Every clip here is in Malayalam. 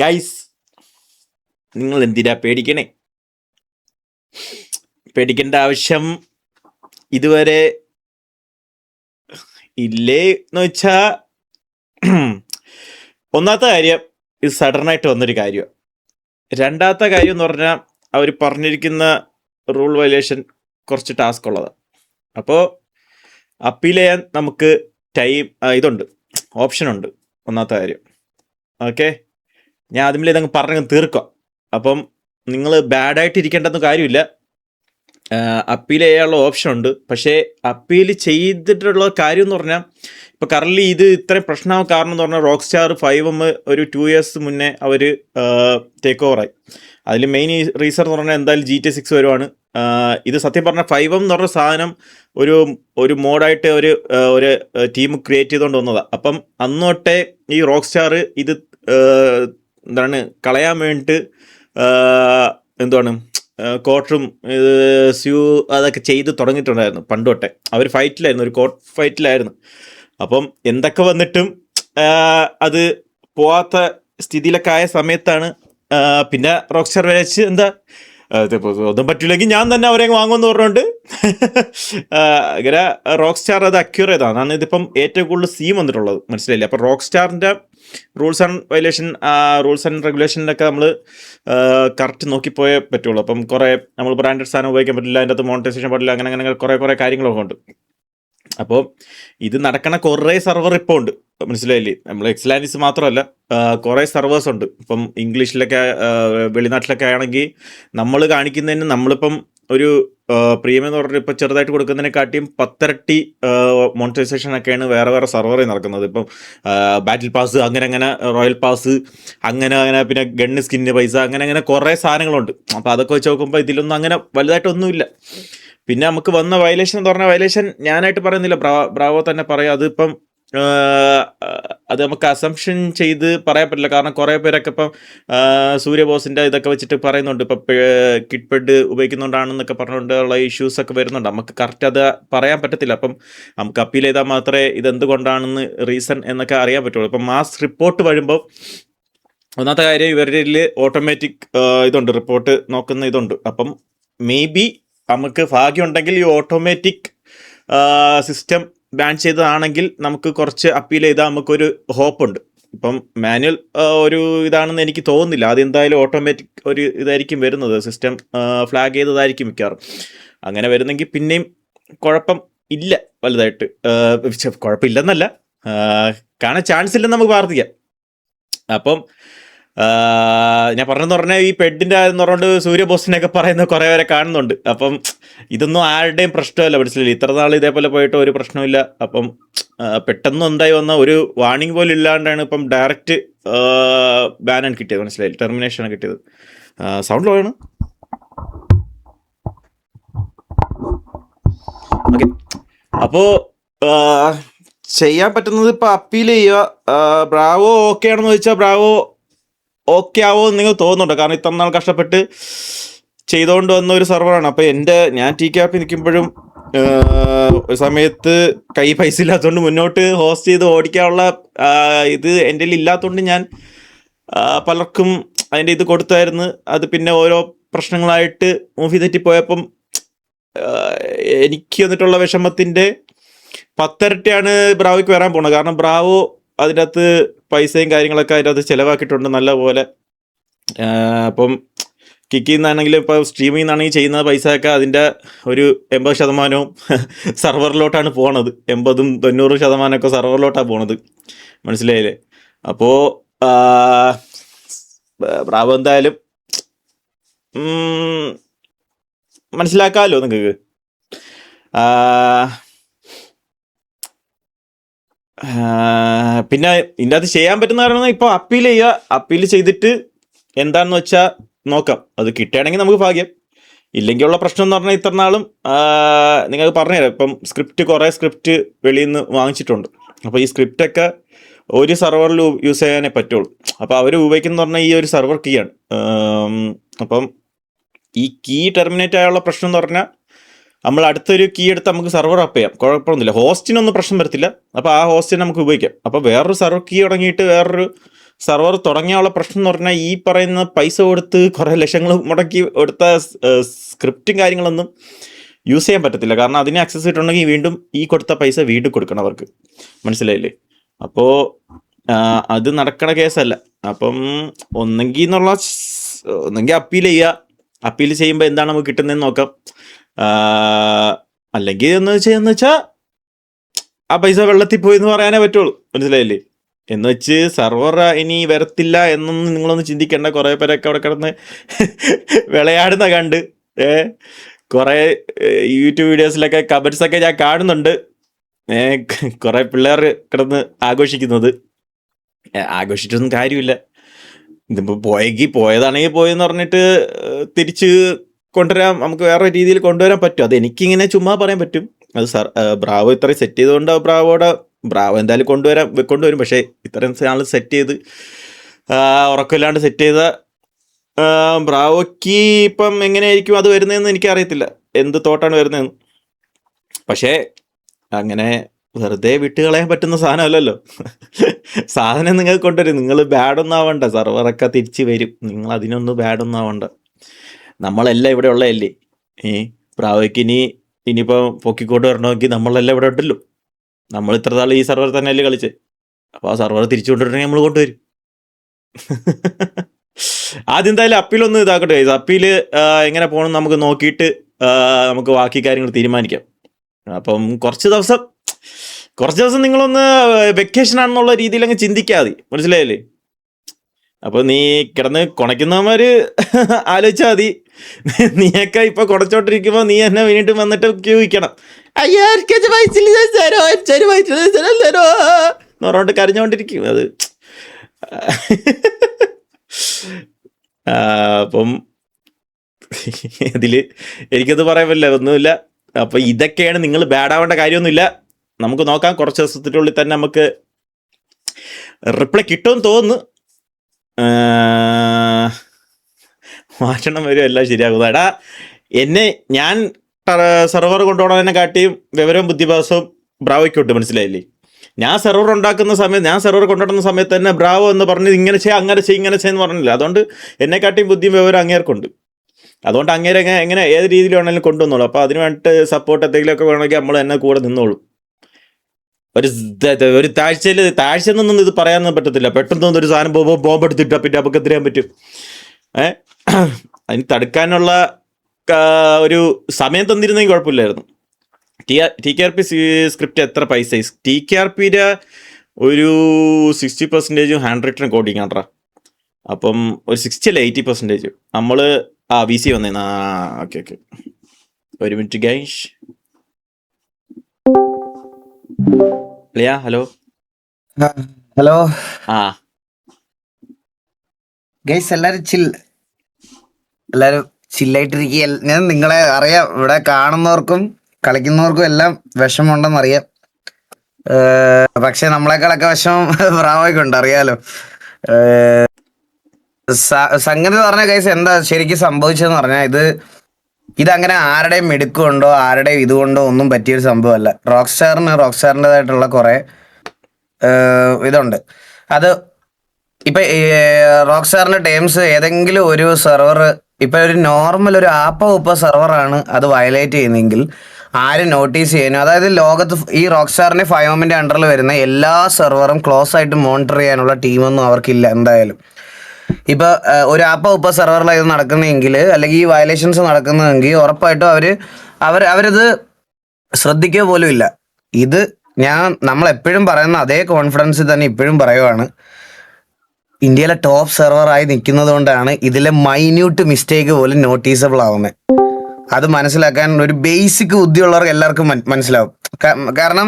ഗൈസ്, നിങ്ങൾ എന്തിനാ പേടിക്കണേ? പേടിക്കേണ്ട ആവശ്യം ഇതുവരെ ഇല്ലേ എന്ന് വെച്ചാ, ഒന്നാമത്തെ കാര്യം ഇത് സഡനായിട്ട് വന്നൊരു കാര്യമാണ്. രണ്ടാമത്തെ കാര്യം എന്ന് പറഞ്ഞാൽ അവർ പറഞ്ഞിരിക്കുന്ന റൂൾ വയലേഷൻ കുറച്ച് ടാസ്ക് ഉള്ളതാണ്. അപ്പോൾ അപ്പീൽ ചെയ്യാൻ നമുക്ക് ടൈം ഇതുണ്ട്, ഓപ്ഷനുണ്ട്. ഒന്നാമത്തെ കാര്യം. ഓക്കെ, ഞാൻ ആദ്യമേ ഇതങ്ങ് പറഞ്ഞ് തീർക്കാം. അപ്പം നിങ്ങൾ ബാഡായിട്ട് ഇരിക്കേണ്ടെന്ന് കാര്യമില്ല. അപ്പീൽ ചെയ്യാനുള്ള ഓപ്ഷൻ ഉണ്ട്. പക്ഷേ അപ്പീൽ ചെയ്തിട്ടുള്ള കാര്യം എന്ന് പറഞ്ഞാൽ, ഇപ്പോൾ കറൻറ്റ്ലി ഇത് ഇത്രയും പ്രശ്നമാകാൻ കാരണം എന്ന് പറഞ്ഞാൽ റോക്ക് സ്റ്റാർ 5 ഒരു 2 years മുന്നേ അവർ ടേക്ക് ഓവറായി. അതിൽ മെയിൻ റീസൺ എന്ന് പറഞ്ഞാൽ എന്തായാലും GTA 6 വരുവാണ്. ഇത് സത്യം പറഞ്ഞാൽ 5 എന്ന് പറഞ്ഞ സാധനം ഒരു മോഡായിട്ട് ഒരു ടീം ക്രിയേറ്റ് ചെയ്തുകൊണ്ട് വന്നതാണ്. അപ്പം അന്നോട്ടെ ഈ റോക്ക് സ്റ്റാർ ഇത് എന്താണ് കളയാൻ വേണ്ടിയിട്ട് എന്താണ് കോർട്ടും സ്യൂ അതൊക്കെ ചെയ്ത് തുടങ്ങിയിട്ടുണ്ടായിരുന്നു പണ്ട് തൊട്ടേ. അവർ ഫൈറ്റിലായിരുന്നു, ഒരു കോർട്ട് ഫൈറ്റിലായിരുന്നു. അപ്പം എന്തൊക്കെ വന്നിട്ടും അത് പോവാത്ത സ്ഥിതിയിലൊക്കെ ആയ സമയത്താണ് പിന്നെ റോക്ക് സ്റ്റാർ വെച്ച് എന്താ ഒന്നും പറ്റില്ലെങ്കിൽ ഞാൻ തന്നെ അവരെ വാങ്ങുമെന്ന് പറഞ്ഞുകൊണ്ട് അങ്ങനെ റോക്ക് സ്റ്റാർ അത് അക്യൂർ ചെയ്തതാണ്. അതാണ് ഇതിപ്പം ഏറ്റവും കൂടുതൽ സീൻ വന്നിട്ടുള്ളത്. മനസ്സിലായില്ലേ? അപ്പം റോക്ക് സ്റ്റാറിൻ്റെ റൂൾസ് ആൻഡ് റെഗുലേഷനിലൊക്കെ നമ്മൾ കറക്റ്റ് നോക്കിപ്പോയേ പറ്റുള്ളൂ. അപ്പം കുറേ നമ്മൾ ബ്രാൻഡഡ് സാധനം ഉപയോഗിക്കാൻ പറ്റില്ല, അതിൻ്റെ അകത്ത് മോണിറ്റൈസേഷൻ പാടില്ല, അങ്ങനെ കുറേ കാര്യങ്ങളൊക്കെ ഉണ്ട്. അപ്പോൾ ഇത് നടക്കണ കുറേ സെർവർ ഇപ്പോൾ ഉണ്ട്. മനസ്സിലായില്ലേ? നമ്മൾ എക്സ്ലാൻഡിസ് മാത്രമല്ല, കുറേ സെർവേഴ്സ് ഉണ്ട്. ഇപ്പം ഇംഗ്ലീഷിലൊക്കെ വെളിനാട്ടിലൊക്കെ ആണെങ്കിൽ നമ്മൾ കാണിക്കുന്നതിന് നമ്മളിപ്പം ഒരു പ്രീമിയം എന്ന് പറഞ്ഞിട്ട് ഇപ്പോൾ ചെറുതായിട്ട് കൊടുക്കുന്നതിനെക്കാട്ടിയും 10 ഇരട്ടി മോണിറ്റൈസേഷൻ ഒക്കെയാണ് വേറെ സെർവറിൽ നടക്കുന്നത്. ഇപ്പം ബാറ്റിൽ പാസ്, അങ്ങനെ റോയൽ പാസ്, അങ്ങനെ പിന്നെ ഗണ്ണ് സ്കിന്ന് പൈസ, അങ്ങനെ കുറേ സാധനങ്ങളുണ്ട്. അപ്പോൾ അതൊക്കെ വെച്ച് നോക്കുമ്പോൾ ഇതിലൊന്നും അങ്ങനെ വലുതായിട്ടൊന്നുമില്ല. പിന്നെ നമുക്ക് വന്ന വയലേഷൻ എന്ന് പറഞ്ഞാൽ, വയലേഷൻ ഞാനായിട്ട് പറയുന്നില്ല, ബ്രാവോ തന്നെ പറയാം. അതിപ്പം അത് നമുക്ക് അസംഷൻ ചെയ്ത് പറയാൻ പറ്റില്ല. കാരണം കുറേ പേരൊക്കെ ഇപ്പം സൂര്യബോസിൻ്റെ ഇതൊക്കെ വെച്ചിട്ട് പറയുന്നുണ്ട്, ഇപ്പം കിഡ്പെഡ് ഉപയോഗിക്കുന്നുണ്ടാണെന്നൊക്കെ പറഞ്ഞുകൊണ്ടുള്ള ഇഷ്യൂസൊക്കെ വരുന്നുണ്ട്. നമുക്ക് കറക്റ്റ് അത് പറയാൻ പറ്റത്തില്ല. അപ്പം നമുക്ക് അപ്പീൽ ചെയ്താൽ മാത്രമേ ഇതെന്തുകൊണ്ടാണെന്ന് റീസൺ എന്നൊക്കെ അറിയാൻ പറ്റുള്ളൂ. ഇപ്പം മാസ് റിപ്പോർട്ട് വരുമ്പോൾ ഒന്നാമത്തെ കാര്യം ഇവരുടെ ഓട്ടോമാറ്റിക് ഇതുണ്ട്, റിപ്പോർട്ട് നോക്കുന്ന ഇതുണ്ട്. അപ്പം മേ ബി നമുക്ക് ഭാഗ്യമുണ്ടെങ്കിൽ ഈ ഓട്ടോമാറ്റിക് സിസ്റ്റം ബാൻ ചെയ്തതാണെങ്കിൽ നമുക്ക് കുറച്ച് അപ്പീൽ ചെയ്താൽ നമുക്കൊരു ഹോപ്പുണ്ട്. ഇപ്പം മാനുവൽ ഒരു ഇതാണെന്ന് എനിക്ക് തോന്നുന്നില്ല. അതെന്തായാലും ഓട്ടോമാറ്റിക് ഒരു ഇതായിരിക്കും വരുന്നത്, സിസ്റ്റം ഫ്ലാഗ് ചെയ്തതായിരിക്കും മിക്കവാറും. അങ്ങനെ വരുന്നെങ്കിൽ പിന്നെയും കുഴപ്പം ഇല്ല വലുതായിട്ട്. കുഴപ്പമില്ലെന്നല്ല, കാണാൻ ചാൻസ് ഇല്ലെന്ന് നമുക്ക് പ്രാർത്ഥിക്കാം. അപ്പം ഞാൻ പറഞ്ഞെന്ന് പറഞ്ഞാൽ ഈ പെഡിൻ്റെ എന്ന് പറഞ്ഞുകൊണ്ട് സൂര്യബോസിനെയൊക്കെ പറയുന്ന കുറേ പേരെ കാണുന്നുണ്ട്. അപ്പം ഇതൊന്നും ആരുടെയും പ്രശ്നമല്ല. മനസ്സിലായില്ല? ഇത്ര നാൾ ഇതേപോലെ പോയിട്ട് ഒരു പ്രശ്നമില്ല. അപ്പം പെട്ടെന്ന് എന്തായി വന്ന ഒരു വാർണിംഗ് പോലും ഇല്ലാണ്ടാണ് ഇപ്പം ഡയറക്റ്റ് ബാനാണ് കിട്ടിയത്. മനസ്സിലായില്ല? ടെർമിനേഷനാണ് കിട്ടിയത്. സൗണ്ട് ലോയാണ്. ഓക്കെ, അപ്പോൾ ചെയ്യാൻ പറ്റുന്നത് ഇപ്പം അപ്പീൽ ചെയ്യുക. ബ്രാവോ ഓക്കെ ആണെന്ന് ചോദിച്ചാൽ ബ്രാവോ ഓക്കെ ആവോ എന്ന് നിങ്ങൾ തോന്നുന്നുണ്ടോ? കാരണം ഇത്ര നാൾ കഷ്ടപ്പെട്ട് ചെയ്തുകൊണ്ട് വന്ന ഒരു സെർവറാണ്. അപ്പോൾ ഞാൻ ടി ക്യാപ്പിൽ നിൽക്കുമ്പോഴും ഒരു സമയത്ത് പൈസ ഇല്ലാത്തതുകൊണ്ട് മുന്നോട്ട് ഹോസ്റ്റ് ചെയ്ത് ഓടിക്കാനുള്ള ഇത് എൻ്റെ കയ്യിൽ ഇല്ലാത്തതുകൊണ്ട് ഞാൻ പലർക്കും അതിൻ്റെ ഇത് കൊടുത്തായിരുന്നു. അത് പിന്നെ ഓരോ പ്രശ്നങ്ങളായിട്ട് മൂവി തെറ്റിപ്പോയപ്പം എനിക്ക് വന്നിട്ടുള്ള വിഷമത്തിൻ്റെ 10 ഇരട്ടിയാണ് ബ്രാവോയ്ക്ക് വരാൻ പോകുന്നത്. കാരണം ബ്രാവോ അതിൻ്റെ അകത്ത് പൈസയും കാര്യങ്ങളൊക്കെ അതിൻ്റെ അകത്ത് ചിലവാക്കിയിട്ടുണ്ട് നല്ല പോലെ. അപ്പം കിക്കിൽ നിന്നാണെങ്കിലും ഇപ്പോൾ സ്ട്രീമിൽ നിന്നാണെങ്കിൽ ചെയ്യുന്ന പൈസയൊക്കെ അതിൻ്റെ ഒരു 80% സെർവറിലോട്ടാണ് പോണത്. 80-90% സെർവറിലോട്ടാണ് പോണത്. മനസ്സിലായില്ലേ? അപ്പോൾ ബ്രാവോ എന്തായാലും മനസ്സിലാക്കാമല്ലോ നിങ്ങൾക്ക്. പിന്നെ ഇതിൻ്റെ അകത്ത് ചെയ്യാൻ പറ്റുന്ന പറയുന്നത് ഇപ്പോൾ അപ്പീൽ ചെയ്യുക. അപ്പീൽ ചെയ്തിട്ട് എന്താണെന്ന് വെച്ചാൽ നോക്കാം. അത് കിട്ടുകയാണെങ്കിൽ നമുക്ക് ഭാഗ്യം, ഇല്ലെങ്കിൽ ഉള്ള പ്രശ്നം എന്ന് പറഞ്ഞാൽ ഇത്ര നാളും നിങ്ങൾക്ക് പറഞ്ഞുതരാം. ഇപ്പം കുറേ സ്ക്രിപ്റ്റ് വെളിയിൽ നിന്ന് വാങ്ങിച്ചിട്ടുണ്ട്. അപ്പോൾ ഈ സ്ക്രിപ്റ്റൊക്കെ ഒരു സെർവറിൽ യൂസ് ചെയ്യാനേ പറ്റുള്ളൂ. അപ്പോൾ അവർ ഉപയോഗിക്കുന്ന പറഞ്ഞാൽ ഈ ഒരു സെർവർ കീ ആണ്. അപ്പം ഈ കീ ടെർമിനേറ്റ് ആയുള്ള പ്രശ്നം എന്ന് പറഞ്ഞാൽ നമ്മൾ അടുത്തൊരു കീ എടുത്ത് നമുക്ക് സെർവർ അപ്പ് ചെയ്യാം, കുഴപ്പമൊന്നുമില്ല. ഹോസ്റ്റിനൊന്നും പ്രശ്നം വരത്തില്ല. അപ്പോൾ ആ ഹോസ്റ്റിനെ നമുക്ക് ഉപയോഗിക്കാം. അപ്പോൾ വേറൊരു സെർവർ കീ തുടങ്ങിയിട്ട് വേറൊരു സെർവർ തുടങ്ങിയുള്ള പ്രശ്നം എന്ന് പറഞ്ഞാൽ ഈ പറയുന്ന പൈസ കൊടുത്ത് കുറേ ലക്ഷങ്ങൾ മുടക്കി എടുത്ത സ്ക്രിപ്റ്റും കാര്യങ്ങളൊന്നും യൂസ് ചെയ്യാൻ പറ്റത്തില്ല. കാരണം അതിന് ആക്സസ് കിട്ടുണ്ടെങ്കിൽ വീണ്ടും ഈ കൊടുത്ത പൈസ വീണ്ടും കൊടുക്കണം അവർക്ക്. മനസ്സിലായില്ലേ? അപ്പോൾ അത് നടക്കണ കേസല്ല. അപ്പം ഒന്നെങ്കിൽ അപ്പീൽ ചെയ്യുക. അപ്പീൽ ചെയ്യുമ്പോൾ എന്താണ് നമുക്ക് കിട്ടുന്നതെന്ന് നോക്കാം. അല്ലെങ്കിൽ എന്ന് വെച്ചാൽ ആ പൈസ വെള്ളത്തിൽ പോയി എന്ന് പറയാനേ പറ്റുള്ളൂ. മനസ്സിലായില്ലേ? എന്ന് വെച്ച് സെർവർ ഇനി വരത്തില്ല എന്നൊന്നും നിങ്ങളൊന്ന് ചിന്തിക്കേണ്ട. കുറേ പേരൊക്കെ അവിടെ കിടന്ന് വിളയാടുന്ന കണ്ട് കുറേ യൂട്യൂബ് വീഡിയോസിലൊക്കെ കമൻസൊക്കെ ഞാൻ കാണുന്നുണ്ട്. കുറേ പിള്ളേർ കിടന്ന് ആഘോഷിക്കുന്നത്. ആഘോഷിച്ചൊന്നും കാര്യമില്ല. ഇതിപ്പോൾ പോയതാണെങ്കിൽ പോയെന്ന് പറഞ്ഞിട്ട് തിരിച്ച് കൊണ്ടുവരാൻ നമുക്ക് വേറെ രീതിയിൽ കൊണ്ടുവരാൻ പറ്റും. അത് എനിക്കിങ്ങനെ ചുമ്മാ പറയാൻ പറ്റും. അത് ബ്രാവോ ഇത്രയും സെറ്റ് ചെയ്തുകൊണ്ട് ബ്രാവോ എന്തായാലും കൊണ്ടുവരും. പക്ഷേ ഇത്രയും നാൾ സെറ്റ് ചെയ്ത് ഉറക്കമില്ലാണ്ട് സെറ്റ് ചെയ്ത ബ്രാവോയ്ക്ക് ഇപ്പം എങ്ങനെയായിരിക്കും അത് വരുന്നതെന്ന് എനിക്കറിയത്തില്ല, എന്ത് തോട്ടാണ് വരുന്നതെന്ന്. പക്ഷേ അങ്ങനെ വെറുതെ വിട്ടുകളയാൻ പറ്റുന്ന സാധനമല്ലല്ലോ. സാധനം നിങ്ങൾ കൊണ്ടുവരും. നിങ്ങൾ ബാഡൊന്നും ആവണ്ട. സെർവറൊക്കെ തിരിച്ച് വരും. നിങ്ങൾ അതിനൊന്നും ബാഡൊന്നും ആവണ്ട. നമ്മളെല്ലാം ഇവിടെ ഉള്ളതല്ലേ. ബ്രാവോയ്ക്ക് ഇനിയിപ്പോൾ പൊക്കിക്കൊണ്ട് വരണമെങ്കിൽ നമ്മളെല്ലാം ഇവിടെ ഉണ്ടല്ലോ. നമ്മൾ ഇത്ര നാൾ ഈ സെർവർ തന്നെയല്ലേ കളിച്ചേ. അപ്പോൾ ആ സെർവർ തിരിച്ചു കൊണ്ടുവരണമെങ്കിൽ നമ്മൾ കൊണ്ടുവരും. ആദ്യം എന്തായാലും അപ്പീലൊന്ന് ഇതാക്കട്ടെ. അപ്പീൽ എങ്ങനെ പോകണം നമുക്ക് നോക്കിയിട്ട് നമുക്ക് ബാക്കി കാര്യങ്ങൾ തീരുമാനിക്കാം. അപ്പം കുറച്ച് ദിവസം നിങ്ങളൊന്ന് വെക്കേഷൻ ആണെന്നുള്ള രീതിയിൽ അങ്ങ് ചിന്തിക്കാതെ. മനസ്സിലായല്ലേ? അപ്പോൾ നീ കിടന്ന് കുണയ്ക്കുന്നവന്മാർ ആലോചിച്ചാൽ മതി. നീയൊക്കെ ഇപ്പൊ കുടച്ചോണ്ടിരിക്കുമ്പോൾ നീ എന്നെ വീണ്ടും വന്നിട്ട് ക്യൂ വയ്ക്കണം. എന്ന് പറഞ്ഞോണ്ട് കരഞ്ഞോണ്ടിരിക്കും. അത് അപ്പം ഇതില് എനിക്കത് പറയാൻ പറ്റില്ല, ഒന്നുമില്ല. അപ്പൊ ഇതൊക്കെയാണ്. നിങ്ങൾ ബാഡാവേണ്ട കാര്യമൊന്നുമില്ല. നമുക്ക് നോക്കാം. കുറച്ച് ദിവസത്തിനുള്ളിൽ തന്നെ നമുക്ക് റിപ്ലൈ കിട്ടുമെന്ന് തോന്നുന്നു. മാറ്റണം വരും, എല്ലാം ശരിയാകും. എടാ ഞാൻ സെർവർ കൊണ്ടുപോകണതിനെ കാട്ടിയും വിവരവും ബുദ്ധിഭാസവും ബ്രാവോയ്ക്കുണ്ട്. മനസ്സിലായില്ലേ? ഞാൻ സെർവർ കൊണ്ടുവരുന്ന സമയത്ത് തന്നെ ബ്രാവോ എന്ന് പറഞ്ഞ് ഇങ്ങനെ ചെയ്യുന്ന പറഞ്ഞില്ല. അതുകൊണ്ട് എന്നെക്കാട്ടിയും ബുദ്ധിയും വിവരം അങ്ങേർക്കുണ്ട്. അതുകൊണ്ട് അങ്ങേരെ എങ്ങനെ ഏത് രീതിയിൽ വേണമെങ്കിലും കൊണ്ടുവന്നോളൂ. അപ്പോൾ അതിന് വേണ്ടിയിട്ട് സപ്പോർട്ട് എന്തെങ്കിലുമൊക്കെ വേണമെങ്കിൽ നമ്മൾ എന്നെ കൂടെ നിന്നോളൂ. ഒരു താഴ്ചയെന്നൊന്നും ഇത് പറയാനൊന്നും പറ്റത്തില്ല. പെട്ടെന്ന് ഒരു സാധനം ബോംബ് എടുത്തിട്ടാ പിന്നെ നമുക്ക് എത്തിരാൻ പറ്റും. അതിന് തടുക്കാനുള്ള ഒരു സമയം തന്നിരുന്നെങ്കിൽ കുഴപ്പമില്ലായിരുന്നു. TKRP സ്ക്രിപ്റ്റ് എത്ര പൈസ? TKRPയുടെ ഒരു 60% ഹാൻഡ് റിട്ടൺ കോഡിങ് ആണ്ട്രാ. അപ്പം ഒരു 60 അല്ല 80%. നമ്മൾ VC വന്നേ. ഓക്കെ ഒരു മിനിറ്റ് ഗൈഷ്. ഹലോ ഗൈസ്, എല്ലാരും ചില്ലായിട്ടിരിക്കുക. ഞാൻ നിങ്ങളെ അറിയാം, ഇവിടെ കാണുന്നവർക്കും കളിക്കുന്നവർക്കും എല്ലാം വിഷമമുണ്ടെന്ന് അറിയാം. പക്ഷെ നമ്മളെക്കാളൊക്കെ വിഷമം ബ്രാവോയ്ക്കുണ്ട്, അറിയാലോ. സംഗതി പറഞ്ഞ ഗൈസ്, എന്താ ശരിക്കും സംഭവിച്ചതെന്ന് പറഞ്ഞാൽ ഇതങ്ങനെ ആരുടെയും മിടുക്കുകൊണ്ടോ ആരുടെയും ഇതുകൊണ്ടോ ഒന്നും പറ്റിയൊരു സംഭവമല്ല. റോക്സ്റ്റാറിൻ്റെതായിട്ടുള്ള കുറെ ഇതുണ്ട്. അത് ഇപ്പൊ റോക്സ്റ്റാറിന്റെ ടേംസ് ഏതെങ്കിലും ഒരു സെർവർ, ഇപ്പൊ ഒരു നോർമൽ ഒരു ആപ്പ സെർവറാണ് അത് വയലേറ്റ് ചെയ്യുന്നതെങ്കിൽ ആരും നോട്ടീസ് ചെയ്യുന്നു. അതായത് ലോകത്ത് ഈ റോക്സ്റ്റാറിന്റെ ഫയോമിന്റെ അണ്ടറിൽ വരുന്ന എല്ലാ സെർവറും ക്ലോസ് ആയിട്ട് മോണിറ്റർ ചെയ്യാനുള്ള ടീമൊന്നും അവർക്കില്ല എന്തായാലും. ഇപ്പൊ ഒരു ആപ്പ സെർവറിലാണ് ഇത് നടക്കുന്നതെങ്കിൽ, അല്ലെങ്കിൽ ഈ വയലേഷൻസ് നടക്കുന്നതെങ്കിൽ ഉറപ്പായിട്ടും അവരത് ശ്രദ്ധിക്കുക പോലും ഇല്ല. ഇത് നമ്മൾ എപ്പോഴും പറയുന്ന അതേ കോൺഫിഡൻസിൽ തന്നെ ഇപ്പോഴും പറയുവാണ്. ഇന്ത്യയിലെ ടോപ്പ് സെർവറായി നിൽക്കുന്നത് കൊണ്ടാണ് ഇതിലെ മൈന്യൂട്ട് മിസ്റ്റേക്ക് പോലും നോട്ടീസബിൾ ആവുന്നത്. അത് മനസ്സിലാക്കാൻ ഒരു ബേസിക് ബുദ്ധിയുള്ളവർക്ക് എല്ലാവർക്കും മനസ്സിലാവും. കാരണം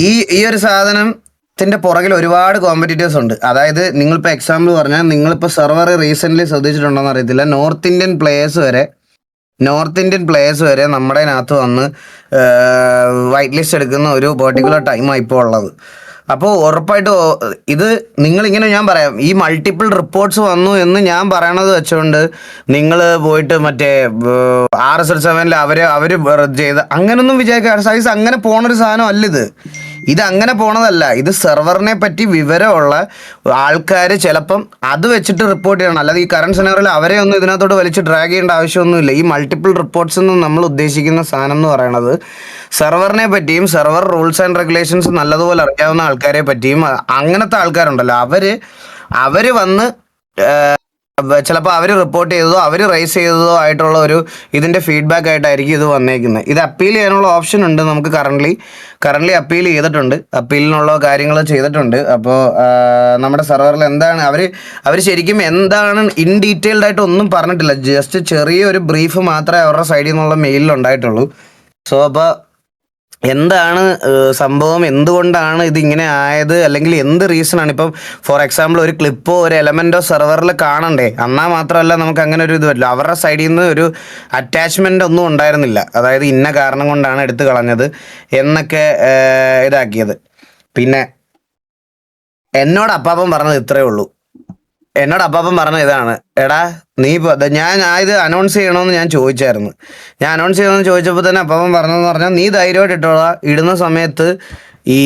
ഈ ഒരു സാധനത്തിന്റെ പുറകിൽ ഒരുപാട് കോമ്പറ്റീറ്റേഴ്സ് ഉണ്ട്. അതായത് നിങ്ങളിപ്പോൾ എക്സാമ്പിൾ പറഞ്ഞാൽ, നിങ്ങളിപ്പോൾ സെർവർ റീസെൻ്റ്ലി ശ്രദ്ധിച്ചിട്ടുണ്ടോയെന്ന് അറിയത്തില്ല, നോർത്ത് ഇന്ത്യൻ പ്ലേയേഴ്സ് വരെ നമ്മുടെ അതിനകത്ത് വന്ന് വൈറ്റ് ലിസ്റ്റ് എടുക്കുന്ന ഒരു പെർട്ടിക്കുലർ ടൈമാണ് ഇപ്പോൾ ഉള്ളത്. അപ്പോൾ ഉറപ്പായിട്ടും നിങ്ങളിങ്ങനെ, ഞാൻ പറയാം, ഈ മൾട്ടിപ്പിൾ റിപ്പോർട്ട്സ് വന്നു എന്ന് ഞാൻ പറയണത് വെച്ചുകൊണ്ട് നിങ്ങൾ പോയിട്ട് മറ്റേ RSL 7 അവർ ചെയ്ത് അങ്ങനൊന്നും വിചാരിക്കുക. സൈസ് അങ്ങനെ പോണൊരു സാധനം അല്ല ഇത്. ഇത് അങ്ങനെ പോണതല്ല. ഇത് സെർവറിനെ പറ്റി വിവരമുള്ള ആൾക്കാർ ചിലപ്പം അത് വെച്ചിട്ട് റിപ്പോർട്ട് ചെയ്യണം. അല്ലാതെ ഈ കറണ്ട് സിനാറിൽ അവരെ ഒന്നും ഇതിനകത്തോട്ട് വലിച്ച് ഡ്രാഗ് ചെയ്യേണ്ട ആവശ്യമൊന്നുമില്ല. ഈ മൾട്ടിപ്പിൾ റിപ്പോർട്ട്സ് എന്ന് നമ്മൾ ഉദ്ദേശിക്കുന്ന സാധനം എന്ന് പറയുന്നത് സെർവറിനെ പറ്റിയും സെർവർ റൂൾസ് ആൻഡ് റെഗുലേഷൻസ് നല്ലതുപോലെ അറിയാവുന്ന ആൾക്കാരെ പറ്റിയും അങ്ങനത്തെ ആൾക്കാരുണ്ടല്ലോ, അവര് വന്ന് ചിലപ്പോൾ അവർ റിപ്പോർട്ട് ചെയ്തതോ അവർ റൈസ് ചെയ്തതോ ആയിട്ടുള്ള ഒരു ഇതിൻ്റെ ഫീഡ്ബാക്ക് ആയിട്ടായിരിക്കും ഇത് വന്നേക്കുന്നത്. ഇത് അപ്പീൽ ചെയ്യാനുള്ള ഓപ്ഷൻ ഉണ്ട് നമുക്ക്. കറണ്ട്ലി അപ്പീൽ ചെയ്തിട്ടുണ്ട്, അപ്പീലിനുള്ള കാര്യങ്ങൾ ചെയ്തിട്ടുണ്ട്. അപ്പോൾ നമ്മുടെ സെർവറിൽ എന്താണ് അവർ ശരിക്കും എന്താണ് ഇൻ ഡീറ്റെയിൽഡ് ആയിട്ട് ഒന്നും പറഞ്ഞിട്ടില്ല. ജസ്റ്റ് ചെറിയൊരു ബ്രീഫ് മാത്രമേ അവരുടെ സൈഡിൽ നിന്നുള്ള മെയിലിൽ ഉണ്ടായിട്ടുള്ളൂ. സോ അപ്പോൾ എന്താണ് സംഭവം, എന്തുകൊണ്ടാണ് ഇതിങ്ങനെ ആയത്, അല്ലെങ്കിൽ എന്ത് റീസൺ ആണ്? ഇപ്പം ഫോർ എക്സാമ്പിൾ ഒരു ക്ലിപ്പോ ഒരു എലമെൻറ്റോ സെർവറിൽ കാണണ്ടേ, എന്നാൽ മാത്രമല്ല നമുക്ക് അങ്ങനെ ഒരു ഇത് പറ്റില്ല. അവരുടെ സൈഡിൽ നിന്ന് ഒരു അറ്റാച്ച്മെൻ്റ് ഒന്നും ഉണ്ടായിരുന്നില്ല, അതായത് ഇന്ന കാരണം കൊണ്ടാണ് എടുത്തു കളഞ്ഞത് എന്നൊക്കെ ഇതാക്കിയത്. പിന്നെ എന്നോട് അപ്പാപ്പൻ പറഞ്ഞത് ഇത്രയേ ഉള്ളൂ. എന്നോട് അപ്പാപ്പൻ പറഞ്ഞ ഇതാണ്, എടാ നീ ഞാൻ ഇത് അനൗൺസ് ചെയ്യണമെന്ന് ഞാൻ ചോദിച്ചായിരുന്നു. ഞാൻ അനൗൺസ് ചെയ്യണമെന്ന് ചോദിച്ചപ്പോൾ തന്നെ അപ്പാപ്പൻ പറഞ്ഞതെന്ന് പറഞ്ഞാൽ, നീ ധൈര്യമായിട്ട് ഇട്ടോളാം. ഇടുന്ന സമയത്ത് ഈ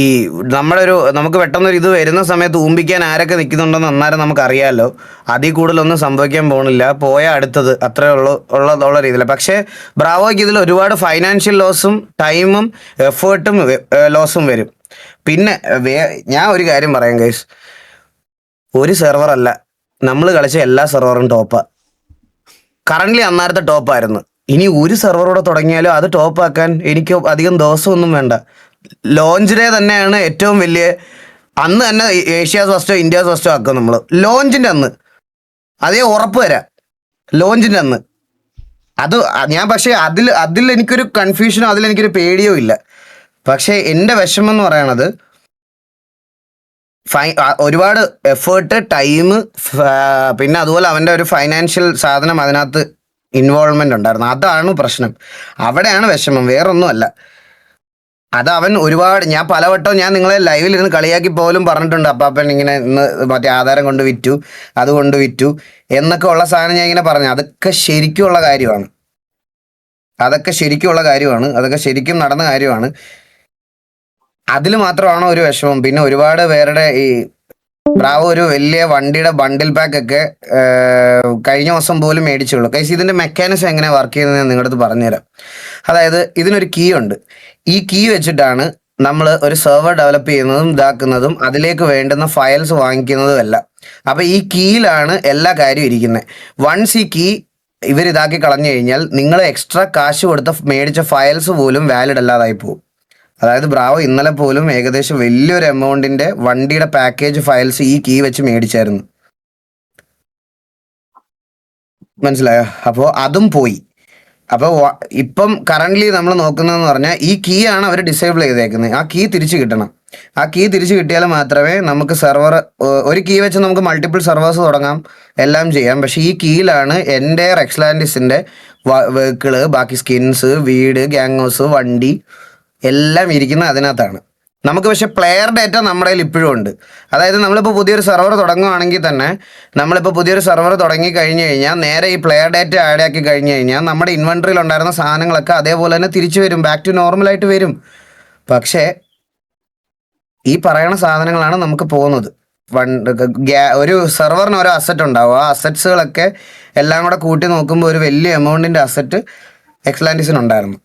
നമുക്ക് പെട്ടെന്നൊരു ഇത് വരുന്ന സമയത്ത് ഊമ്പിക്കാൻ ആരൊക്കെ നിൽക്കുന്നുണ്ടെന്ന് അന്നേരം നമുക്കറിയാമല്ലോ. അതിൽ കൂടുതലൊന്നും സംഭവിക്കാൻ പോകണില്ല, പോയാൽ അടുത്തത് അത്രേ ഉള്ള രീതിയിൽ. പക്ഷേ ബ്രാവോയ്ക്ക് ഇതിൽ ഒരുപാട് ഫൈനാൻഷ്യൽ ലോസും ടൈമും എഫേർട്ടും ലോസും വരും. പിന്നെ ഞാൻ ഒരു കാര്യം പറയാം ഗൈസ്, ഒരു സെർവറല്ല, നമ്മൾ കളിച്ച എല്ലാ സെർവറും ടോപ്പാ. കറണ്ട്ലി അന്നേരത്തെ ടോപ്പായിരുന്നു. ഇനി ഒരു സെർവറോടെ തുടങ്ങിയാലും അത് ടോപ്പാക്കാൻ എനിക്ക് അധികം ദിവസമൊന്നും വേണ്ട. ലോഞ്ച് ഡേ തന്നെയാണ് ഏറ്റവും വലിയ, അന്ന് തന്നെ ഏഷ്യാസ് ഫസ്റ്റോ ഇന്ത്യാസ് ഫസ്റ്റോ ആക്കും നമ്മൾ ലോഞ്ചിൻ്റെ അന്ന്. അതേ ഉറപ്പ് തരാം, ലോഞ്ചിൻ്റെ അന്ന്. ഞാൻ പക്ഷേ അതിൽ എനിക്കൊരു കൺഫ്യൂഷനോ അതിലെനിക്കൊരു പേടിയോ ഇല്ല. പക്ഷേ എൻ്റെ വിഷമം എന്ന് പറയണത് ഒരുപാട് എഫേർട്ട്, ടൈം, പിന്നെ അതുപോലെ അവൻ്റെ ഒരു ഫൈനാൻഷ്യൽ സാധനം അതിനകത്ത് ഇൻവോൾവ്മെൻ്റ് ഉണ്ടായിരുന്നു. അതാണ് പ്രശ്നം, അവിടെയാണ് വിഷമം, വേറൊന്നുമല്ല. അത് അവൻ ഒരുപാട്, ഞാൻ പലവട്ടം നിങ്ങളെ ലൈവിൽ ഇരുന്ന് കളിയാക്കി പോലും പറഞ്ഞിട്ടുണ്ട്, അപ്പാപ്പൻ ഇങ്ങനെ ഇന്ന് മറ്റേ ആധാരം കൊണ്ട് വിറ്റു, അതുകൊണ്ട് വിറ്റു എന്നൊക്കെ ഉള്ള സാധനം ഞാൻ ഇങ്ങനെ പറഞ്ഞു. അതൊക്കെ ശരിക്കുമുള്ള കാര്യമാണ്, അതൊക്കെ ശരിക്കും നടന്ന കാര്യമാണ്. അതിൽ മാത്രമാണോ ഒരു വിഷമം? പിന്നെ ഒരുപാട് പേരുടെ ഈ ബ്രാവോ ഒരു വലിയ വണ്ടിയുടെ ബണ്ടിൽ പാക്ക് ഒക്കെ കഴിഞ്ഞ ദിവസം പോലും മേടിച്ചുള്ളൂ. കൈസ് ഇതിൻ്റെ മെക്കാനിസം എങ്ങനെ വർക്ക് ചെയ്യുന്നത് നിങ്ങളുടെ അടുത്ത് പറഞ്ഞുതരാം. അതായത് ഇതിനൊരു കീ ഉണ്ട്. ഈ കീ വെച്ചിട്ടാണ് നമ്മൾ ഒരു സെർവർ ഡെവലപ്പ് ചെയ്യുന്നതും ഇതാക്കുന്നതും അതിലേക്ക് വേണ്ടുന്ന ഫയൽസ് വാങ്ങിക്കുന്നതും എല്ലാം. അപ്പം ഈ കീയിലാണ് എല്ലാ കാര്യവും ഇരിക്കുന്നത്. വൺസ് ഈ കീ ഇവരിതാക്കി കളഞ്ഞു കഴിഞ്ഞാൽ നിങ്ങൾ എക്സ്ട്രാ കാശ് കൊടുത്ത മേടിച്ച ഫയൽസ് പോലും വാലിഡ് അല്ലാതായി പോകും. അതായത് ബ്രാവോ ഇന്നലെ പോലും ഏകദേശം വലിയൊരു എമൗണ്ടിന്റെ വണ്ടിയുടെ പാക്കേജ് ഫയൽസ് ഈ കീ വെച്ച് മേടിച്ചായിരുന്നു, മനസ്സിലായോ? അപ്പോൾ അതും പോയി. അപ്പോൾ ഇപ്പം കറണ്ട്ലി നമ്മൾ നോക്കുന്നതെന്ന് പറഞ്ഞാൽ ഈ കീ ആണ് അവർ ഡിസേബിൾ ചെയ്തേക്കുന്നത്. ആ കീ തിരിച്ചു കിട്ടണം. ആ കീ തിരിച്ചു കിട്ടിയാൽ മാത്രമേ നമുക്ക് സെർവർ, ഒരു കീ വെച്ച് നമുക്ക് മൾട്ടിപ്പിൾ സെർവേഴ്സ് തുടങ്ങാം, എല്ലാം ചെയ്യാം. പക്ഷേ ഈ കീയിലാണ് എൻ്റെ എക്സ്ലാൻഡിസിൻ്റെ വെഹിക്കിള്, ബാക്കി സ്കിൻസ്, വീട്, ഗ്യാങ് ഹൗസ്, വണ്ടി എല്ലാം ഇരിക്കുന്നത് അതിനകത്താണ്. നമുക്ക് പക്ഷേ പ്ലെയർ ഡേറ്റ നമ്മുടെ കയ്യിൽ ഇപ്പോഴും ഉണ്ട്. അതായത് നമ്മളിപ്പോൾ പുതിയൊരു സെർവർ തുടങ്ങുകയാണെങ്കിൽ തന്നെ, നമ്മളിപ്പോൾ പുതിയൊരു സെർവർ തുടങ്ങി കഴിഞ്ഞ് കഴിഞ്ഞാൽ നേരെ ഈ പ്ലെയർ ഡേറ്റ ആഡ് ആക്കി കഴിഞ്ഞ് കഴിഞ്ഞാൽ നമ്മുടെ ഇൻവെൻട്രിയിൽ ഉണ്ടായിരുന്ന സാധനങ്ങളൊക്കെ അതേപോലെ തന്നെ തിരിച്ചു വരും, ബാക്ക് ടു നോർമലായിട്ട് വരും. പക്ഷേ ഈ പറയുന്ന സാധനങ്ങളാണ് നമുക്ക് പോകുന്നത്. ഒരു സെർവറിന് ഓരോ അസറ്റ് ഉണ്ടാവും. ആ അസറ്റ്സുകളൊക്കെ എല്ലാം കൂടെ കൂട്ടി നോക്കുമ്പോൾ ഒരു വലിയ എമൗണ്ടിൻ്റെ അസറ്റ് എക്സ്ലാൻഡിസിനുണ്ടായിരുന്നു.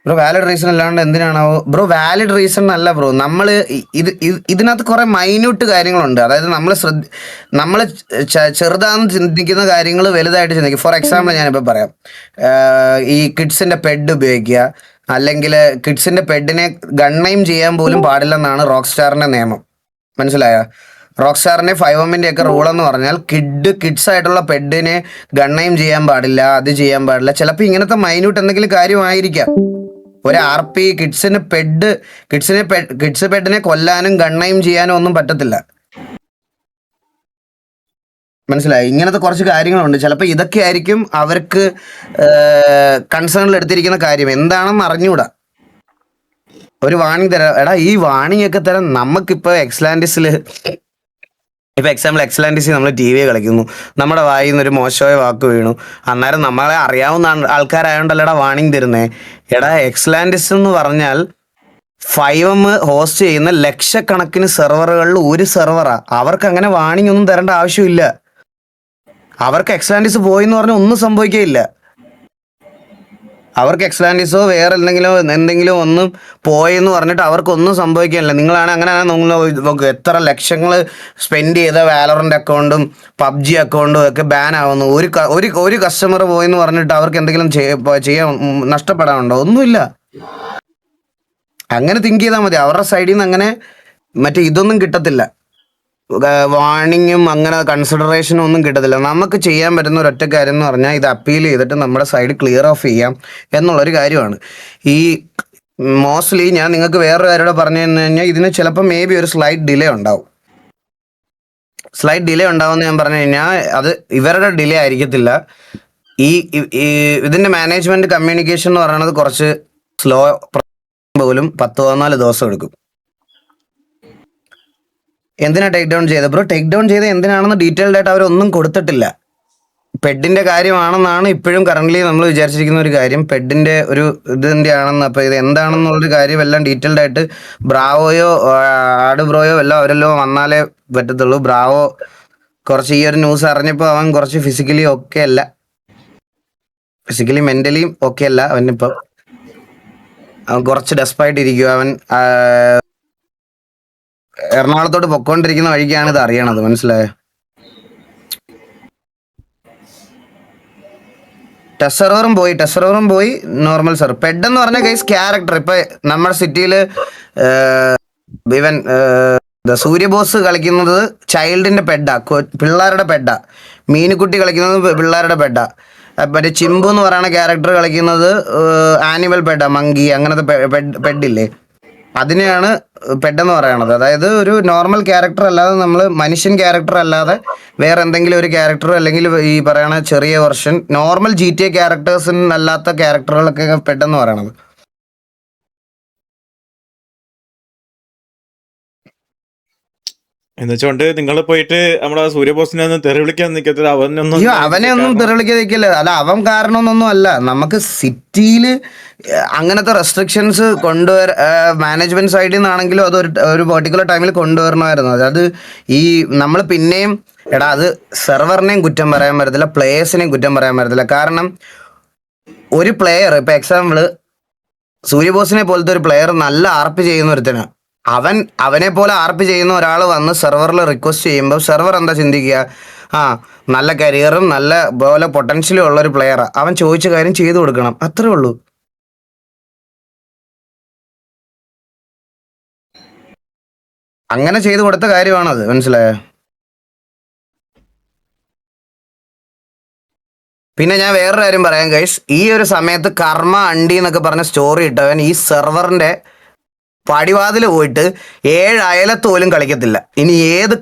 ബ്രോ വാലിഡ് റീസൺ അല്ലാണ്ട് എന്തിനാണാവോ? ബ്രോ വാലിഡ് റീസൺ അല്ല ബ്രോ. നമ്മൾ ഇതിനകത്ത് കുറേ മൈന്യൂട്ട് കാര്യങ്ങളുണ്ട്. അതായത് നമ്മൾ ചെറുതാന്ന് ചിന്തിക്കുന്ന കാര്യങ്ങൾ വലുതായിട്ട് ചിന്തിക്കും. ഫോർ എക്സാമ്പിൾ ഞാനിപ്പോൾ പറയാം, ഈ കിഡ്സിൻ്റെ പെഡ് ഉപയോഗിക്കുക, അല്ലെങ്കിൽ കിഡ്സിൻ്റെ പെഡിനെ ഗണ്ണൈം ചെയ്യാൻ പോലും പാടില്ലെന്നാണ് റോക്ക് സ്റ്റാറിൻ്റെ നിയമം, മനസ്സിലായോ? റോക്ക് സ്റ്റാറിൻ്റെ 5M ഒക്കെ റൂൾ എന്ന് പറഞ്ഞാൽ കിഡ്സ് ആയിട്ടുള്ള പെഡിനെ ഗണ്ണൈം ചെയ്യാൻ പാടില്ല, അത് ചെയ്യാൻ പാടില്ല. ചിലപ്പോൾ ഇങ്ങനത്തെ മൈന്യൂട്ട് എന്തെങ്കിലും കാര്യമായിരിക്കാം. ഒരു RP കിഡ്സ് പെഡിനെ കൊല്ലാനും ഗണ്ണൈം ചെയ്യാനും ഒന്നും പറ്റത്തില്ല, മനസ്സിലായി? ഇങ്ങനത്തെ കുറച്ച് കാര്യങ്ങളുണ്ട്. ചിലപ്പോൾ ഇതൊക്കെ ആയിരിക്കും അവർക്ക് കൺസേണിൽ എടുത്തിരിക്കുന്ന കാര്യം. എന്താണെന്ന് അറിഞ്ഞൂടാ. ഒരു വാണിംഗ് തരാം, എടാ ഈ വാണിംഗ് ഒക്കെ തരാൻ നമുക്കിപ്പോൾ എക്സ്ലാൻഡിസിൽ ഇപ്പൊ എക്സാമ്പിൾ എക്സലൻറ്റിസി നമ്മൾ ടി വി കളിക്കുന്നു, നമ്മുടെ വായിൽ നിന്ന് ഒരു മോശമായ വാക്ക് വീണു, അന്നേരം നമ്മളെ അറിയാവുന്ന ആൾക്കാരായോണ്ടല്ലടാ വാണിംഗ് തരുന്നേ. എടാ എക്സലാൻഡിസ് എന്ന് പറഞ്ഞാൽ 5M ഹോസ്റ്റ് ചെയ്യുന്ന ലക്ഷക്കണക്കിന് സെർവറുകളിൽ ഒരു സെർവറാ. അവർക്ക് അങ്ങനെ വാണിംഗ് ഒന്നും തരേണ്ട ആവശ്യമില്ല. അവർക്ക് എക്സലാൻഡിസ് പോയി എന്ന് പറഞ്ഞാൽ ഒന്നും സംഭവിക്കുകയില്ല. അവർക്ക് എക്സലാൻഡിസോ വേറെ എന്തെങ്കിലും ഒന്നും പോയെന്ന് പറഞ്ഞിട്ട് അവർക്കൊന്നും സംഭവിക്കാനില്ല. നിങ്ങളാണ് അങ്ങനെ നോക്കുക, എത്ര ലക്ഷങ്ങൾ സ്പെൻഡ് ചെയ്ത വാലറന്റ് അക്കൗണ്ടും പബ്ജി അക്കൗണ്ടും ഒക്കെ ബാൻ ആവുന്നു. ഒരു കസ്റ്റമർ പോയെന്ന് പറഞ്ഞിട്ട് അവർക്ക് എന്തെങ്കിലും ചെയ്യാൻ നഷ്ടപ്പെടാനുണ്ടോ? ഒന്നുമില്ല. അങ്ങനെ തിങ്ക് ചെയ്താൽ മതി. അവരുടെ സൈഡിൽ നിന്ന് അങ്ങനെ മറ്റേ ഇതൊന്നും കിട്ടത്തില്ല, വാണിങ്ങും അങ്ങനെ കൺസിഡറേഷനും ഒന്നും കിട്ടത്തില്ല. നമുക്ക് ചെയ്യാൻ പറ്റുന്ന ഒരൊറ്റ കാര്യം എന്ന് പറഞ്ഞാൽ ഇത് അപ്പീൽ ചെയ്തിട്ട് നമ്മുടെ സൈഡ് ക്ലിയർ ഓഫ് ചെയ്യാം എന്നുള്ളൊരു കാര്യമാണ്. ഈ മോസ്റ്റ്ലി ഞാൻ നിങ്ങൾക്ക് വേറൊരു കാര്യം പറഞ്ഞു തന്നു കഴിഞ്ഞാൽ ഇതിന് ചിലപ്പോൾ മേ ബി ഒരു സ്ലൈറ്റ് ഡിലേ ഉണ്ടാവും. സ്ലൈറ്റ് ഡിലേ ഉണ്ടാവുമെന്ന് ഞാൻ പറഞ്ഞു കഴിഞ്ഞാൽ അത് ഇവരുടെ ഡിലേ ആയിരിക്കത്തില്ല. ഇതിൻ്റെ മാനേജ്മെൻറ്റ് കമ്മ്യൂണിക്കേഷൻ എന്ന് പറയുന്നത് കുറച്ച് സ്ലോ പോലും 10-14 ദിവസം എടുക്കും. എന്തിനാ ടേക്ക് ഡൗൺ ചെയ്തത് ബ്രോ? ടേക്ക് ഡൗൺ ചെയ്ത് എന്തിനാണെന്ന് ഡീറ്റെയിൽഡ് ആയിട്ട് അവരൊന്നും കൊടുത്തിട്ടില്ല. പെഡിന്റെ കാര്യമാണെന്നാണ് ഇപ്പോഴും കറന്റ് നമ്മൾ വിചാരിച്ചിരിക്കുന്ന ഒരു കാര്യം. പെഡിന്റെ ഒരു ഇതിന്റെ ആണെന്ന്. അപ്പൊ ഇത് എന്താണെന്നുള്ളൊരു കാര്യം എല്ലാം ഡീറ്റെയിൽഡ് ആയിട്ട് ബ്രാവോയോ ആഡ് ബ്രോയോ എല്ലാം അവരെല്ലാം വന്നാലേ പറ്റത്തുള്ളൂ. ബ്രാവോ കുറച്ച് ഈ ഒരു ന്യൂസ് അറിഞ്ഞപ്പോൾ അവൻ കുറച്ച് ഫിസിക്കലി ഓക്കെ അല്ല, ഫിസിക്കലി മെന്റലിയും ഓക്കെ അല്ല. അവൻ കുറച്ച് ഡെസ്പായിട്ടിരിക്കുക. അവൻ എറണാകുളത്തോട്ട് പൊക്കോണ്ടിരിക്കുന്ന വഴിക്കാണ് ഇത് അറിയണത്, മനസ്സിലായോ? ടെസ്റ്റ് സെർവറും പോയി നോർമൽ സെർവർ. പെഡ് എന്ന് പറഞ്ഞ ഗൈസ് ക്യാരക്ടർ. ഇപ്പൊ നമ്മുടെ സിറ്റിയിൽ ഇവൻ സൂര്യബോസ് കളിക്കുന്നത് ചൈൽഡിന്റെ പെഡാ, പിള്ളേരുടെ പെഡാ. മീനുക്കുട്ടി കളിക്കുന്നത് പിള്ളേരുടെ പെഡാ. മറ്റേ ചിമ്പു എന്ന് പറയുന്ന ക്യാരക്ടർ കളിക്കുന്നത് ആനിമൽ പെഡാ, മങ്കി, അങ്ങനത്തെ പെഡില്ലേ, അതിനെയാണ് പെഡെന്ന് പറയണത്. അതായത് ഒരു നോർമൽ ക്യാരക്ടർ അല്ലാതെ, നമ്മൾ മനുഷ്യൻ ക്യാരക്ടർ അല്ലാതെ വേറെ എന്തെങ്കിലും ഒരു ക്യാരക്ടർ, അല്ലെങ്കിൽ ഈ പറയണ ചെറിയ വെർഷൻ നോർമൽ GTA ക്യാരക്ടേഴ്സിന് അല്ലാത്ത ക്യാരക്ടറുകളൊക്കെ പെഡെന്ന് പറയണത്. എന്നുവെച്ചോണ്ട് നിങ്ങൾ പോയിട്ട് നമ്മുടെ സൂര്യബോസിനെ ഒന്നും തെറി വിളിക്കാൻ നിൽക്കത്തില്ല. അവനെ ഒന്നും തെറി വിളിക്കാൻ നിൽക്കില്ല. അല്ല, അവൻ കാരണമൊന്നും അല്ല. നമുക്ക് സിറ്റിയിൽ അങ്ങനത്തെ റെസ്ട്രിക്ഷൻസ് മാനേജ്മെന്റ് സൈഡിൽ നിന്നാണെങ്കിലും അത് ഒരു പെർട്ടിക്കുലർ ടൈമിൽ കൊണ്ടുവരണമായിരുന്നു. അതായത് ഈ നമ്മൾ പിന്നെയും അത് സെർവറിനെയും കുറ്റം പറയാൻ പറ്റത്തില്ല, പ്ലേയേഴ്സിനെയും കുറ്റം പറയാൻ പറ്റത്തില്ല. കാരണം ഒരു പ്ലെയർ, ഇപ്പൊ എക്സാമ്പിള് സൂര്യബോസിനെ പോലത്തെ ഒരു പ്ലെയർ നല്ല ആർപ്പ് ചെയ്യുന്ന ഒരുത്തനാണ്. അവനെ പോലെ ആർപ്പ് ചെയ്യുന്ന ഒരാൾ വന്ന് സെർവറിൽ റിക്വസ്റ്റ് ചെയ്യുമ്പോൾ സെർവർ എന്താ ചിന്തിക്കുക? നല്ല കരിയറും നല്ല പോലെ പൊട്ടൻഷ്യലും ഉള്ള ഒരു പ്ലെയറാണ്, അവൻ ചോദിച്ച കാര്യം ചെയ്തു കൊടുക്കണം, അത്രേ ഉള്ളൂ. അങ്ങനെ ചെയ്തു കൊടുത്ത കാര്യമാണത്, മനസ്സിലായോ? പിന്നെ ഞാൻ വേറൊരു കാര്യം പറയാം ഗൈസ്. ഈ ഒരു സമയത്ത് കർമ്മ അണ്ടി എന്നൊക്കെ പറഞ്ഞ സ്റ്റോറി ഇട്ടവൻ ഈ സെർവറിന്റെ പടിവാതിൽ പോയിട്ട് 7 അയലത്ത് പോലും കളിക്കത്തില്ല. ഇനി ഏത്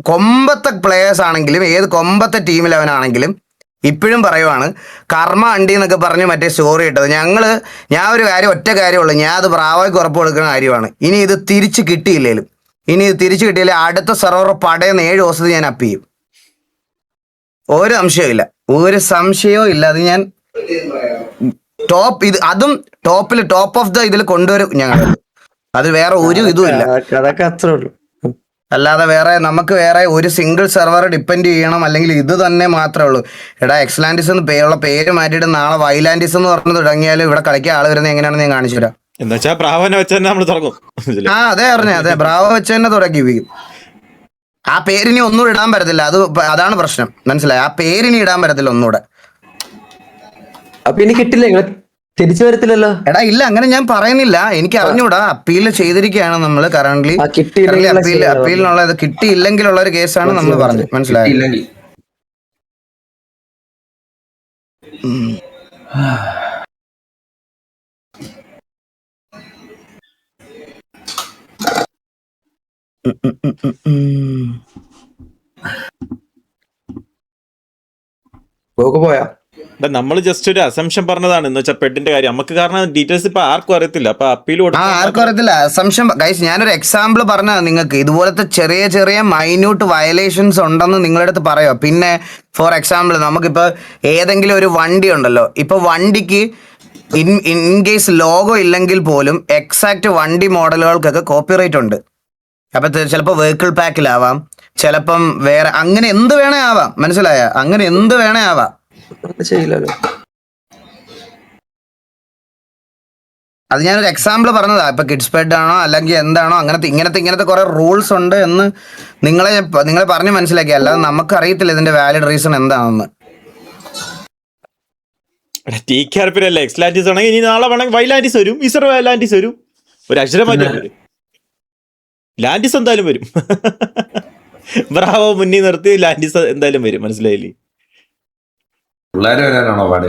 കൊമ്പത്തെ പ്ലേയേഴ്സ് ആണെങ്കിലും, ഏത് കൊമ്പത്തെ ടീമിലവനാണെങ്കിലും ഇപ്പോഴും പറയുവാണ്, കർമ്മ അണ്ടി എന്നൊക്കെ പറഞ്ഞ് മറ്റേ സ്റ്റോറി ഇട്ടത്. ഞാൻ ഒരു കാര്യം, ഒറ്റ കാര്യമുള്ളൂ, ഞാൻ അത് ബ്രാവോയ്ക്ക് ഉറപ്പ് കൊടുക്കുന്ന കാര്യമാണ്. ഇനി ഇത് തിരിച്ച് കിട്ടിയില്ലേലും അടുത്ത സെർവർ പടയെന്ന് 7 ദിവസത്തിൽ ഞാൻ അപ്പ് ചെയ്യും. ഒരു സംശയവും ഇല്ല. അത് ഞാൻ ടോപ്പ് ഓഫ് ദ ഇതിൽ കൊണ്ടുവരും ഞങ്ങൾ. അത് വേറെ ഒരു ഇതും ഇല്ല. അല്ലാതെ നമുക്ക് വേറെ ഒരു സിംഗിൾ സെർവർ ഡിപ്പെൻഡ് ചെയ്യണം, അല്ലെങ്കിൽ ഇത് തന്നെ മാത്രമേ ഉള്ളൂ. എക്സലാൻഡിസ് എന്ന് പേര് മാറ്റിയിട്ട് നാളെ വൈലാൻഡിസ് എന്ന് പറഞ്ഞു തുടങ്ങിയാൽ ഇവിടെ കളിക്കാൻ ആള് വരുന്നത് എങ്ങനെയാണെന്ന് ഞാൻ കാണിച്ചു തരാം. അതെ പറഞ്ഞേ, അതെ, ബ്രാവോ വെച്ച് തന്നെ തുടങ്ങി. ആ പേരിനി ഒന്നും ഇടാൻ പറ്റത്തില്ല. അതാണ് പ്രശ്നം, മനസ്സിലായി? ആ പേരിനി ഇടാൻ പറ്റത്തില്ല ഒന്നുകൂടെ. അപ്പൊ ഇനി കിട്ടില്ല, തിരിച്ചു വരത്തില്ലല്ലോ. ഇല്ല, അങ്ങനെ ഞാൻ പറയുന്നില്ല, എനിക്ക് അറിഞ്ഞൂടാ. അപ്പീൽ ചെയ്തിരിക്കുകയാണ് നമ്മൾ കറന്റ്ലി. അപ്പീലിനുള്ള കിട്ടിയില്ലെങ്കിലുള്ള ഒരു കേസാണ് നമ്മൾ പറഞ്ഞത്, മനസ്സിലായി? പോയാ നമ്മൾ ജസ്റ്റ് ഒരു അസംഷൻ പറഞ്ഞതാണ് എന്ന് വെച്ചാൽ പെഡിന്റെ കാര്യം നമുക്ക്, കാരണം ഡീറ്റെയിൽസ് ഇപ്പൊ ആർക്കും അറിയത്തില്ല. അപ്പൊ അപ്പീൽ ആർക്കും അറിയത്തില്ല. അസംഷൻ ഗൈസ്, ഞാനൊരു എക്സാമ്പിൾ പറഞ്ഞാൽ നിങ്ങൾക്ക് ഇതുപോലത്തെ ചെറിയ ചെറിയ മൈന്യൂട്ട് വയലേഷൻസ് ഉണ്ടെന്ന് നിങ്ങളുടെ അടുത്ത് പറയുക. പിന്നെ ഫോർ എക്സാമ്പിൾ നമുക്കിപ്പോൾ ഏതെങ്കിലും ഒരു വണ്ടി ഉണ്ടല്ലോ, ഇപ്പൊ വണ്ടിക്ക് ഇൻ കേസ് ലോഗോ ഇല്ലെങ്കിൽ പോലും എക്സാക്ട് വണ്ടി മോഡലുകൾക്കൊക്കെ കോപ്പിറൈറ്റ് ഉണ്ട്. അപ്പൊ ചിലപ്പോൾ വെഹിക്കിൾ പാക്കിലാവാം, ചിലപ്പം വേറെ, അങ്ങനെ എന്ത് വേണേ ആവാം. മനസ്സിലായ? അങ്ങനെ എന്ത് വേണേ ആവാം. ചെയ്യില്ലല്ലോ. അത് ഞാനൊരു എക്സാമ്പിൾ പറഞ്ഞതാ. ഇപ്പൊ കിഡ്സ് ബെഡ് ആണോ അല്ലെങ്കിൽ എന്താണോ, ഇങ്ങനത്തെ കുറെ റൂൾസ് ഉണ്ട് എന്ന് നിങ്ങളെ പറഞ്ഞ് മനസ്സിലാക്കി. അല്ലാതെ നമുക്ക് അറിയത്തില്ല ഇതിന്റെ വാലിഡ് റീസൺ എന്താണെന്ന്. TKRP-യിലല്ലേ എക്സ്ലാൻറ്റിസ് ആണെങ്കിൽ ഇനി നാളെ വേണമെങ്കിൽ വൈലാൻറ്റിസ് വരും, ഇസർ ലാൻറ്റിസ് വരും. ഒരു അക്ഷരം മാറ്റി വരും, ലാൻറ്റിസ് എന്തായാലും വരും. ബ്രാവോ മുന്നിൽ നിർത്തി ലാൻറ്റിസ് എന്തായാലും വരും. മനസ്സിലായില്ലേ? പിള്ളേര് വരാനാണോ പാട്?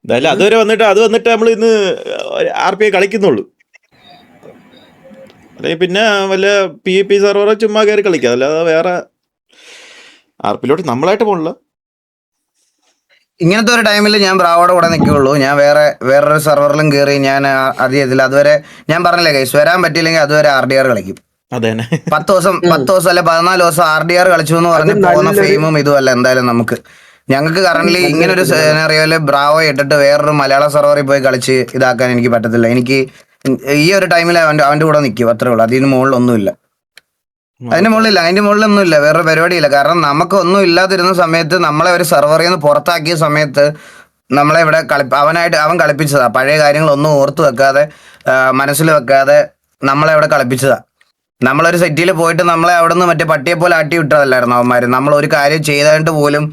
എന്തായാലും അതുവരെ വന്നിട്ട് നമ്മൾ ഇന്ന് RPA കളിക്കുന്നുള്ളൂ. അല്ലെങ്കിൽ പിന്നെ വല്ല PvP സെർവർ ചുമ്മാ കയറി കളിക്കാം. അല്ലാതെ വേറെ RP-യിലോട്ട് നമ്മളായിട്ട് പോകണില്ല. ഇങ്ങനത്തെ ഒരു ടൈമിൽ ഞാൻ ബ്രാവോടെ കൂടെ നിൽക്കുകയുള്ളൂ. ഞാൻ വേറൊരു സെർവറിലും കയറി ഞാൻ അത് ചെയ്തില്ല. അതുവരെ ഞാൻ പറഞ്ഞില്ലേ ഗൈസ്, വരാൻ പറ്റിയില്ലെങ്കിൽ അതുവരെ RDR കളിക്കും. അതെ, 10 ദിവസം അല്ലെ 14 ദിവസം RDR കളിച്ചു എന്ന് പറഞ്ഞ് പോകുന്ന ഫെയിമും ഇതുമല്ല എന്തായാലും നമുക്ക്. ഞങ്ങൾക്ക് കറന്റ് ഇങ്ങനൊരു സിനാറിയോയില് ബ്രാവോ ഇട്ടിട്ട് വേറൊരു മലയാള സെർവറിൽ പോയി കളിച്ച് ഇതാക്കാൻ എനിക്ക് പറ്റത്തില്ല. എനിക്ക് ഈ ഒരു ടൈമിൽ അവന്റെ കൂടെ നിൽക്കും, അത്രേ ഉള്ളൂ. അതിന് മുകളിലൊന്നുമില്ല. അതിന്റെ മുകളിലൊന്നുമില്ല, വേറൊരു പരിപാടിയില്ല. കാരണം നമുക്ക് ഒന്നും ഇല്ലാതിരുന്ന സമയത്ത് നമ്മളെ ഒരു സെർവറിൽ നിന്ന് പുറത്താക്കിയ സമയത്ത് നമ്മളെ ഇവിടെ അവൻ കളിപ്പിച്ചതാ. പഴയ കാര്യങ്ങളൊന്നും ഓർത്ത് വെക്കാതെ മനസ്സിൽ വെക്കാതെ നമ്മളെ ഇവിടെ കളിപ്പിച്ചതാ. നമ്മളൊരു സെറ്റിൽ പോയിട്ട് നമ്മളെ അവിടെ നിന്ന് മറ്റേ പട്ടിയെ പോലെ ആട്ടി വിട്ടതല്ലായിരുന്നു അവന്മാര്. നമ്മൾ ഒരു കാര്യം ചെയ്തായിട്ട് പോലും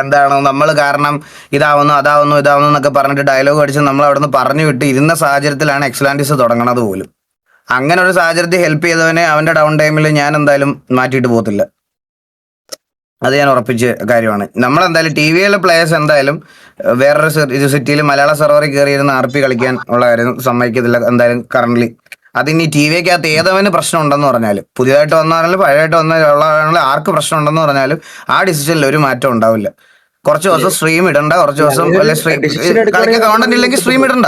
എന്താണ് നമ്മൾ കാരണം ഇതാവുന്നു എന്നൊക്കെ പറഞ്ഞിട്ട് ഡയലോഗ് അടിച്ച് നമ്മൾ അവിടെ നിന്ന് പറഞ്ഞു വിട്ട് ഇരുന്ന സാഹചര്യത്തിലാണ് എക്സ്ലാൻറ്റിസ് തുടങ്ങണത് പോലും. അങ്ങനെ ഒരു സാഹചര്യത്തിൽ ഹെൽപ്പ് ചെയ്തവനെ അവന്റെ ഡൗൺ ടൈമിൽ ഞാൻ എന്തായാലും മാറ്റിയിട്ട് പോകത്തില്ല. അത് ഞാൻ ഉറപ്പിച്ച കാര്യമാണ്. നമ്മളെന്തായാലും TVയിലെ പ്ലേയേഴ്സ് എന്തായാലും വേറൊരു സിറ്റിയിൽ മലയാള സെർവറിൽ കയറിയിരുന്ന് RP കളിക്കാൻ ഉള്ള കാര്യം സമ്മതിക്കത്തില്ല എന്തായാലും കറന്റ്. അതിനി TVക്കകത്ത് ഏതവന് പ്രശ്നം ഉണ്ടെന്ന് പറഞ്ഞാലും, പുതിയതായിട്ട് വന്നാലും പഴയതായിട്ട് വന്നാലും ആർക്ക് പ്രശ്നം ഉണ്ടെന്ന് പറഞ്ഞാലും ആ ഡിസിഷനിൽ ഒരു മാറ്റം ഉണ്ടാവില്ല. കുറച്ച് ദിവസം സ്ട്രീം ഇടണ്ട, കുറച്ച് ദിവസം കളിക്കാൻ കോണ്ടന്റ് ഇല്ലെങ്കിൽ സ്ട്രീം ഇടണ്ട.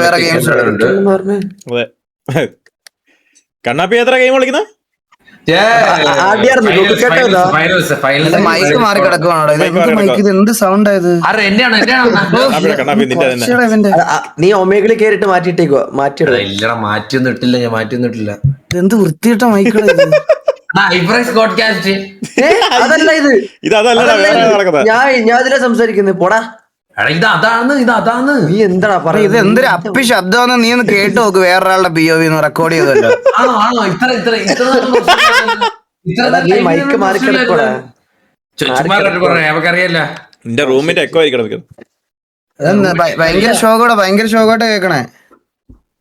വേറെ ഗെയിംസ് കണ്ണാപ്പി എത്ര ഗെയിം കളിക്കുന്ന? മൈക്ക് മാറി കിടക്കുവാണോ? ഇത് എന്ത് സൗണ്ട് ആയത്? നീ ഒമേഗിൽ കേറിട്ട് മാറ്റിയിട്ടേക്കോ? ഇല്ലടാ, മാറ്റിയൊന്നും ഇട്ടില്ല. എന്ത് വൃത്തിയിട്ട മൈക്കുകളാ ഇത്? അതല്ല ഇത്, ഞാൻ ഇതിലാ സംസാരിക്കുന്നത്. പോടാ, ഇതാണ് നീ എന്താ ഇത് പറയുന്നത്? എന്തൊരു അപ്പി ശബ്ദമാണെന്ന് നീ ഒന്ന് കേട്ട് നോക്ക്. വേറൊരാളുടെ POV റെക്കോർഡ് ചെയ്തല്ലോ. നീ മൈക്ക് മാറി കിടക്കോടാ. നമുക്കറിയാല്ല. നിന്റെ റൂമിന്റെ എക്കോ ആയിരിക്കണം. ഭയങ്കര ഷോകോടെ കേക്കണേ.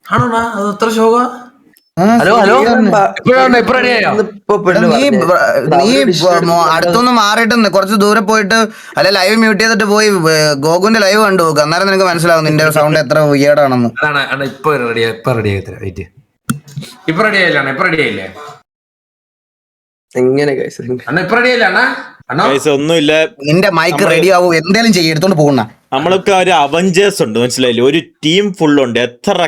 ആണോടാ? അത് അത്ര ശോക? ഹലോ നീ അടുത്തൊന്ന് മാറിയിട്ട് കുറച്ച് ദൂരെ പോയിട്ട് അല്ലെ ലൈവ് മ്യൂട്ട് ചെയ്തിട്ട് പോയി ഗോകുന്റെ ലൈവ് കണ്ടു നോക്ക്. അന്നേരം നിനക്ക് മനസ്സിലാവും നിന്റെ സൗണ്ട് എത്ര ഉയർടാണെന്ന്. ഇപ്പൊ റെഡി ആയില്ലേ? എങ്ങനെ ഇപ്പൊ റെഡി ആയില്ല? ഒന്നുമില്ല, നിന്റെ മൈക്ക് റെഡി ആവും. എന്തേലും ചെയ്യും, എടുത്തോണ്ട് പോകുന്ന. നമ്മൾക്ക് ഒരു അവഞ്ചേഴ്സ് ഉണ്ട്, മനസ്സിലായില്ലേ? ഒരു ടീം ഫുള്ളുണ്ട്. എത്ര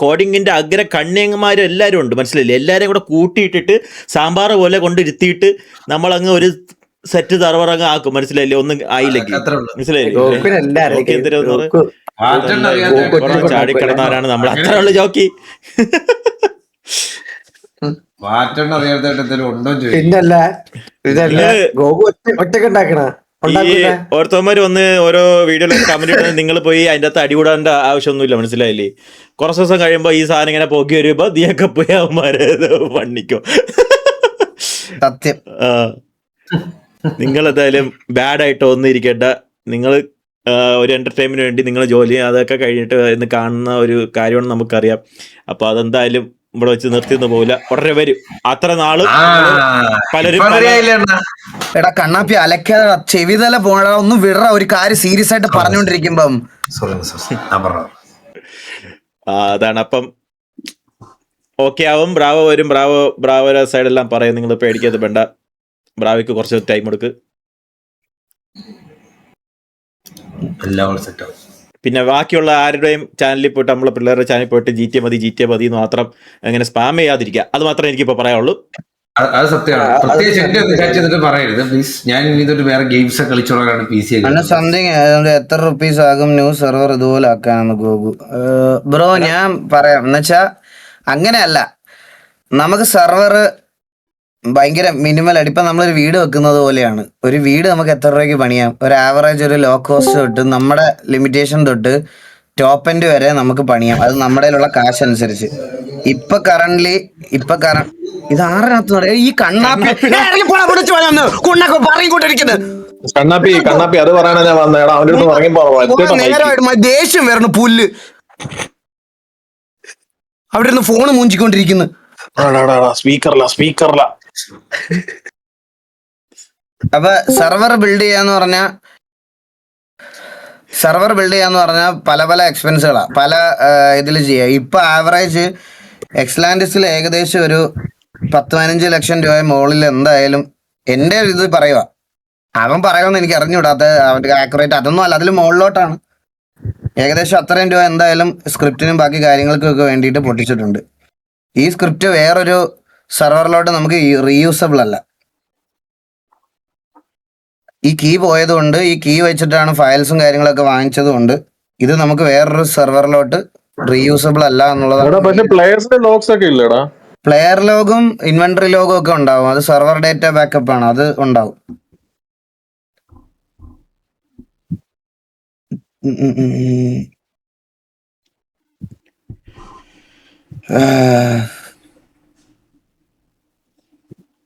കോഡിങ്ങിന്റെ അഗ്ര കണ്ണിയന്മാരും എല്ലാവരും ഉണ്ട്, മനസ്സിലായില്ലേ? എല്ലാവരെയും കൂടെ കൂട്ടിയിട്ടിട്ട് സാമ്പാർ പോലെ കൊണ്ടിരുത്തിയിട്ട് നമ്മളങ്ങ് ഒരു സെറ്റ് സർവർ അങ്ങ് ആക്കും, മനസ്സിലായില്ലേ? ഒന്നും ആയില്ലെങ്കിൽ, മനസ്സിലായില്ലേ? ചാടിക്കിടന്നവരാണ് നമ്മൾ. അത്ര ഉള്ളു ജോക്കി. പിന്നല്ല ഒറ്റക്ക് ഉണ്ടാക്കണ ഈ ഓരോരുത്തന്മാര് വന്ന് ഓരോ വീഡിയോയിലൊക്കെ കമന്റ് ഇടുന്നത് നിങ്ങൾ പോയി അതിന്റെ അകത്ത് അടികൂടേണ്ട ആവശ്യമൊന്നുമില്ല, മനസ്സിലായില്ലേ? കുറച്ച് ദിവസം കഴിയുമ്പോ ഈ സാധനം ഇങ്ങനെ പോക്കി വരുമ്പോ നീയൊക്കെ പോയി അവന്മാരെ പണിക്കോ. സത്യം. നിങ്ങൾ എന്തായാലും ബാഡ് ആയിട്ട് ഒന്നും ഇരിക്കേണ്ട. നിങ്ങൾ ഒരു എന്റർടൈൻമെന്റിന് വേണ്ടി നിങ്ങൾ ജോലി അതൊക്കെ കഴിഞ്ഞിട്ട് ഇന്ന് കാണുന്ന ഒരു കാര്യമാണ് നമുക്കറിയാം. അപ്പൊ അതെന്തായാലും ഇവിടെ വെച്ച് നിർത്തിയൊന്നും പോകില്ല, ഉടനെ വരും. അത്ര നാളും പലരും എടാ കണ്ണാപ്പി അലക്കാതെ ചെവിതല പോണ ഒന്ന് വിടറ. ഒരു കാര്യം സീരിയസ് ആയിട്ട് പറഞ്ഞുകൊണ്ടിരിക്കുമ്പം അതാണ്. അപ്പം ഓക്കെ ആവും, ബ്രാവോ വരും. ബ്രാവോ സൈഡെല്ലാം പറയും, നിങ്ങൾ പേടിക്കാതെ വേണ്ട. ബ്രാവിക്ക് കുറച്ച് ടൈം എടുക്ക്. എല്ലാം സെറ്റ് ആവും. പിന്നെ ബാക്കിയുള്ള ആരുടെയും ചാനലിൽ പോയിട്ട് നമ്മളെ പിള്ളേരുടെ ചാനലിൽ പോയിട്ട് ജി ടി മതി എന്ന് മാത്രം അങ്ങനെ സ്പാം ചെയ്യാതിരിക്കുക. അത് മാത്രമേ എനിക്കിപ്പോൾ പറയാനുള്ളൂ. അത് സത്യമാണ്. പ്രത്യേകിച്ച് എന്റെ വിചാരിച്ച് ചെയ്തിട്ട് പറയരുത് പ്ലീസ്. ഞാൻ ഇതൊരു വേറെ ഗെയിംസ് ഒക്കെ കളിച്ചോളാണ് PC സംതിങ് എത്ര റുപ്പീസ് ആകും ന്യൂ സെർവർ ഇതുപോലെ ആക്കാന്ന് ഗോഗു? ബ്രോ ഞാൻ പറയാം എന്നുവെച്ചാ അങ്ങനെയല്ല, നമുക്ക് സെർവർ ഭയങ്കര മിനിമൽ ആയിട്ട് ഇപ്പൊ നമ്മളൊരു വീട് വെക്കുന്നത് പോലെയാണ്. ഒരു വീട് നമുക്ക് എത്ര രൂപയ്ക്ക് പണിയാം? ഒരു ആവറേജ് ഒരു ലോ കോസ്റ്റ് തൊട്ട് നമ്മുടെ ലിമിറ്റേഷൻ തൊട്ട് ടോപ്പ് എൻഡ് വരെ നമുക്ക് പണിയാം. അത് നമ്മുടെ കയ്യിലുള്ള കാശ് അനുസരിച്ച്. ഇപ്പൊ കറന്റ് ഇത് ആറിനകത്ത് പറയാ ഈ കണ്ണാപ്പി അത് പറയാനാ ഞാൻ വന്നേടാ. അവന്റെ അടുത്ത് നേരമായിട്ട് ദേഷ്യം വരണു പുല്ല്. അവിടെ ഇരുന്ന് ഫോണ് മൂഞ്ചിക്കൊണ്ടിരിക്കുന്നു. സ്പീക്കറില അപ്പൊ സെർവർ ബിൽഡ് ചെയ്യാന്ന് പറഞ്ഞാൽ പല പല എക്സ്പെൻസുകളാ, പല ഇതിൽ ചെയ്യാം. ഇപ്പൊ ആവറേജ് എക്സ്ലാൻഡിസിൽ ഏകദേശം ഒരു 10-15 ലക്ഷം രൂപ മുകളിൽ എന്തായാലും എന്റെ ഇത് പറയുക. അവൻ പറയുമെന്ന് എനിക്ക് അറിഞ്ഞുകൂടാത്ത അവന്റെ ആക്യുറേറ്റ് അതൊന്നും അല്ല, അതിൽ മുകളിലോട്ടാണ്. ഏകദേശം അത്രയും രൂപ എന്തായാലും സ്ക്രിപ്റ്റിനും ബാക്കി കാര്യങ്ങൾക്കും ഒക്കെ വേണ്ടിയിട്ട് പൊട്ടിച്ചിട്ടുണ്ട്. ഈ സ്ക്രിപ്റ്റ് വേറൊരു സെർവറിലോട്ട് നമുക്ക് റീയൂസബിൾ അല്ല. ഈ കീ പോയതുകൊണ്ട്, ഈ കീ വെച്ചിട്ടാണ് ഫയൽസും കാര്യങ്ങളൊക്കെ വാങ്ങിച്ചത് കൊണ്ട് ഇത് നമുക്ക് വേറൊരു സെർവറിലോട്ട് റീയൂസബിൾ അല്ല എന്നുള്ളതാണ്. പ്ലെയർ ലോഗും ഇൻവെന്ററി ലോഗും ഒക്കെ ഉണ്ടാവും. അത് സെർവർ ഡേറ്റ ബാക്കപ്പ് ആണ്, അത് ഉണ്ടാവും.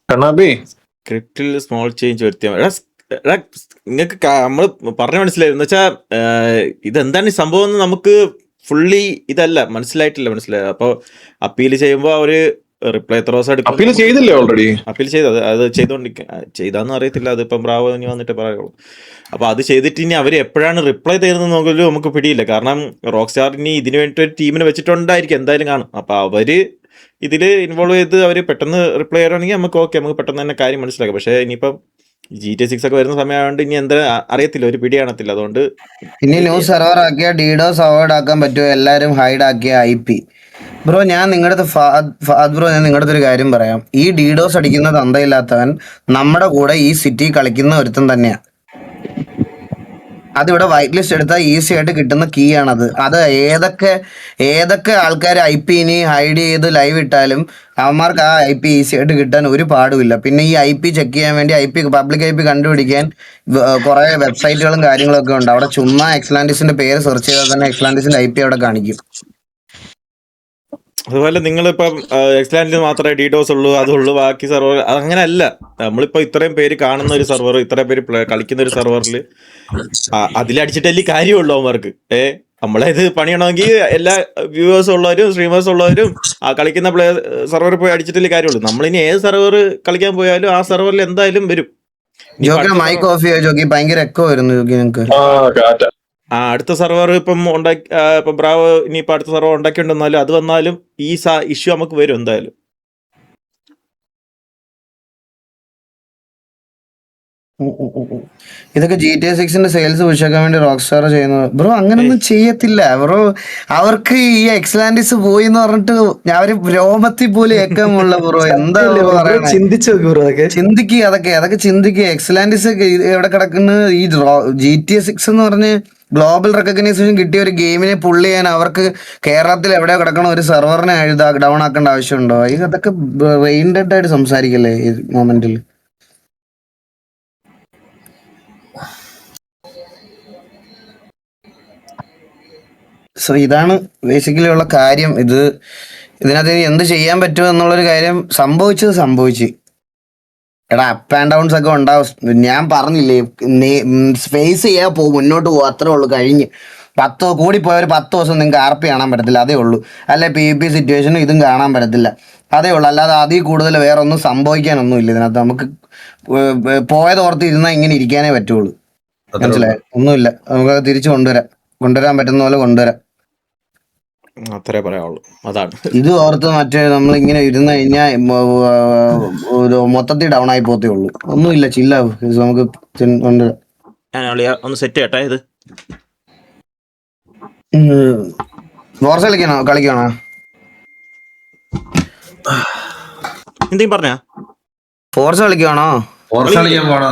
കണ്ണാപ്പി സ്ക്രിപ്റ്റിൽ സ്മോൾ ചേഞ്ച് വരുത്തിയാൽ നിങ്ങൾക്ക് നമ്മൾ പറഞ്ഞ മനസ്സിലായി. എന്ന് വെച്ചാൽ ഇതെന്താണ് ഈ സംഭവം എന്ന് നമുക്ക് ഫുള്ളി ഇതല്ല മനസ്സിലായി. അപ്പോൾ അപ്പീൽ ചെയ്യുമ്പോൾ അവര് റിപ്ലൈ എത്ര ദിവസം എടുക്കും? അപ്പീൽ ചെയ്തില്ലേ ഓൾറെഡി? അപ്പീൽ ചെയ്തത് അത് ചെയ്താന്ന് അറിയത്തില്ല. അതിപ്പം ബ്രാവോ ഇനി വന്നിട്ട് പറയുള്ളൂ. അപ്പോൾ അത് ചെയ്തിട്ട് ഇനി അവർ എപ്പോഴാണ് റിപ്ലൈ തരുന്നത് നോക്കലും നമുക്ക് പിടിയില്ല. കാരണം റോക്ക് സ്റ്റാർ ഇനി ഇതിന് വേണ്ടി ഒരു ടീമിനെ വെച്ചിട്ടുണ്ടായിരിക്കും, എന്തായാലും കാണും. അപ്പോൾ അവര് ഇതിൽ ഇൻവോൾവ് ചെയ്ത് അവർ പെട്ടെന്ന് റിപ്ലൈ ചെയ്യുകയാണെങ്കിൽ നമുക്ക് ഓക്കെ, നമുക്ക് പെട്ടെന്ന് തന്നെ കാര്യം മനസ്സിലാക്കാം. പക്ഷേ ഇനിയിപ്പം GTA 6 ഒക്കെ വരുന്ന സമയമായതുകൊണ്ട് ഇനി എന്താ അറിയത്തില്ല, ഒരു പിടി കാണത്തില്ല. അതുകൊണ്ട് ഇനി ന്യൂ സെർവർ ആക്കിയ ഡീഡോസ് അവോയ്ഡ് ആക്കാൻ പറ്റുമോ? എല്ലാരും ഹൈഡ് ആക്കിയ IP ബ്രോ, ഞാൻ നിങ്ങളുടെ ബ്രോ ഞാൻ നിങ്ങളുടെ ഒരു കാര്യം പറയാം. ഈ ഡീഡോസ് അടിക്കുന്ന തന്തയില്ലാത്തവൻ നമ്മുടെ കൂടെ ഈ സിറ്റി കളിക്കുന്ന ഒരുത്തൻ തന്നെയാ. അതിവിടെ വൈറ്റ് ലിസ്റ്റ് എടുത്താൽ ഈസി ആയിട്ട് കിട്ടുന്ന കീ ആണത്. അത് ഏതൊക്കെ ആൾക്കാർ IP ഇനി ഹൈഡ് ചെയ്ത് ലൈവ് ഇട്ടാലും അവന്മാർക്ക് ആ IP ഈസി ആയിട്ട് കിട്ടാൻ ഒരു പാടുമില്ല. പിന്നെ ഈ IP ചെക്ക് ചെയ്യാൻ വേണ്ടി പബ്ലിക് IP കണ്ടുപിടിക്കാൻ കുറെ വെബ്സൈറ്റുകളും കാര്യങ്ങളൊക്കെ ഉണ്ട്. അവിടെ ചുമ്മാ എക്സ്ലാൻഡിസിന്റെ പേര് സെർച്ച് ചെയ്താൽ തന്നെ എക്സ്ലാൻഡിസിന്റെ IP അവിടെ കാണിക്കും. അതുപോലെ നിങ്ങളിപ്പം എക്സ്ലാൻഡിൽ മാത്രമേ DDoS ഉള്ളൂ, അതുള്ളൂ, ബാക്കി സെർവർ അങ്ങനെയല്ല. നമ്മളിപ്പോൾ ഇത്രയും പേര് കാണുന്ന ഒരു സെർവർ, ഇത്രയും പേര് കളിക്കുന്ന ഒരു സെർവറിൽ അതിലടിച്ചിട്ടല്ലേ കാര്യമുള്ളൂ അവന്മാർക്ക്. നമ്മളെ ഇത് പണിയണമെങ്കിൽ എല്ലാ വ്യൂവേഴ്സ് ഉള്ളവരും സ്ട്രീമേഴ്സ് ഉള്ളവരും ആ കളിക്കുന്ന സെർവറിൽ പോയി അടിച്ചിട്ടല്ലേ കാര്യമുള്ളൂ. നമ്മളിനി ഏത് സെർവർ കളിക്കാൻ പോയാലും ആ സെർവറിൽ എന്തായാലും വരും. മൈക്ക് ഓഫ് ചെയ്യോ ജോക്കി? ഭയങ്കര എക്കോ വരുന്നു ജോക്കി നിങ്ങൾക്ക്. അടുത്ത സെർവർ ഇപ്പം ബ്രാവോ ഇനിയിപ്പോൾ അടുത്ത സെർവർ ഉണ്ടാക്കിയിട്ടുണ്ടെന്നാലും അത് വന്നാലും ഈ ഇഷ്യൂ നമുക്ക് വരും എന്തായാലും. ഇതൊക്കെ GTA 6 സെയിൽസ് പുഷാക്കാൻ വേണ്ടി റോക്ക് സ്റ്റാർ ചെയ്യുന്നത് ബ്രോ. അങ്ങനൊന്നും ചെയ്യത്തില്ല ബ്രോ. അവർക്ക് ഈ എക്സ്ലാൻഡിസ് പോയി എന്ന് പറഞ്ഞിട്ട് അവര് രോമത്തിൽ പോലും ഏക്കാമുള്ള ബ്രോ. എന്താ ചിന്തിക്കുക, അതൊക്കെ ചിന്തിക്കുക. എക്സ്ലാൻഡിസ് എവിടെ കിടക്കുന്ന ഈ GTA 6 എന്ന് പറഞ്ഞ് ഗ്ലോബൽ റെക്കഗ്നൈസേഷൻ കിട്ടിയ ഒരു ഗെയിമിനെ പുള്ളി ചെയ്യാൻ അവർക്ക് കേരളത്തിൽ എവിടെ കിടക്കണ ഒരു സെർവറിനെ ഡൗൺ ആക്കേണ്ട ആവശ്യമുണ്ടോ? ഇതൊക്കെ ബ്രെയിൻ ഡെഡ് ആയിട്ട് സംസാരിക്കല്ലേ ഈ മൊമെന്റിൽ. സോ ഇതാണ് ബേസിക്കലി ഉള്ള കാര്യം. ഇതിനകത്ത് എന്ത് ചെയ്യാൻ പറ്റുമോ എന്നുള്ളൊരു കാര്യം സംഭവിച്ചു. എടാ അപ്പ് ആൻഡ് ഡൗൺസ് ഒക്കെ ഉണ്ടാവും. ഞാൻ പറഞ്ഞില്ലേ, ഫേസ് ചെയ്യാൻ മുന്നോട്ട് പോകും, അത്രേ ഉള്ളൂ. കഴിഞ്ഞ് കൂടിപ്പോയ ഒരു 10 ദിവസം നിങ്ങൾക്ക് RP കാണാൻ പറ്റത്തില്ല, അതേ ഉള്ളൂ. അല്ലെ PvP സിറ്റുവേഷനും ഇതും കാണാൻ പറ്റത്തില്ല, അതേ ഉള്ളൂ. അല്ലാതെ അതിൽ കൂടുതൽ വേറെ ഒന്നും സംഭവിക്കാനൊന്നും ഇല്ല ഇതിനകത്ത്. നമുക്ക് പോയതോർത്ത് ഇരുന്നാൽ ഇങ്ങനെ ഇരിക്കാനേ പറ്റുള്ളൂ. മനസ്സിലായോ? ഒന്നുമില്ല, നമുക്ക് തിരിച്ചു കൊണ്ടുവരാൻ പറ്റുന്ന പോലെ കൊണ്ടുവരാം. അത്രേ പറയാവുള്ളൂ. അതാണ്. ഇത് ഓർത്ത് മറ്റേ നമ്മളിങ്ങനെ ഇരുന്ന് കഴിഞ്ഞാൽ ഒരു മൊത്തത്തിൽ ഡൗൺ ആയി പോത്തേ ഉള്ളൂ. ഒന്നുമില്ല, ചില്ലാവും. ഇത് നമുക്ക് ഉണ്ട്. ഞാൻ അളിയാ ഒന്ന് സെറ്റ് ചെയ്യട്ടെ ഇത്. ഫോർസ് കളിക്കണോ? എന്തെങ്കിലും പറഞ്ഞാ ഫോർസ് കളിക്കുവാണോ? ഫോർസ് കളിക്കാൻ പോണോ?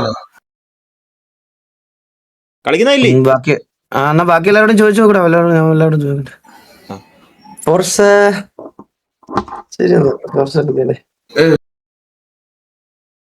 കളിക്കുന്നില്ലേ? ബാക്കി എന്നാ ബാക്കി എല്ലാവരോടും ചോദിച്ചു നോക്കട്ടെ. എല്ലാവരോടും ചോദിക്കട്ടെ. ഫോർസ് ശരി, ഫോർസ് കളിക്കല്ലേ.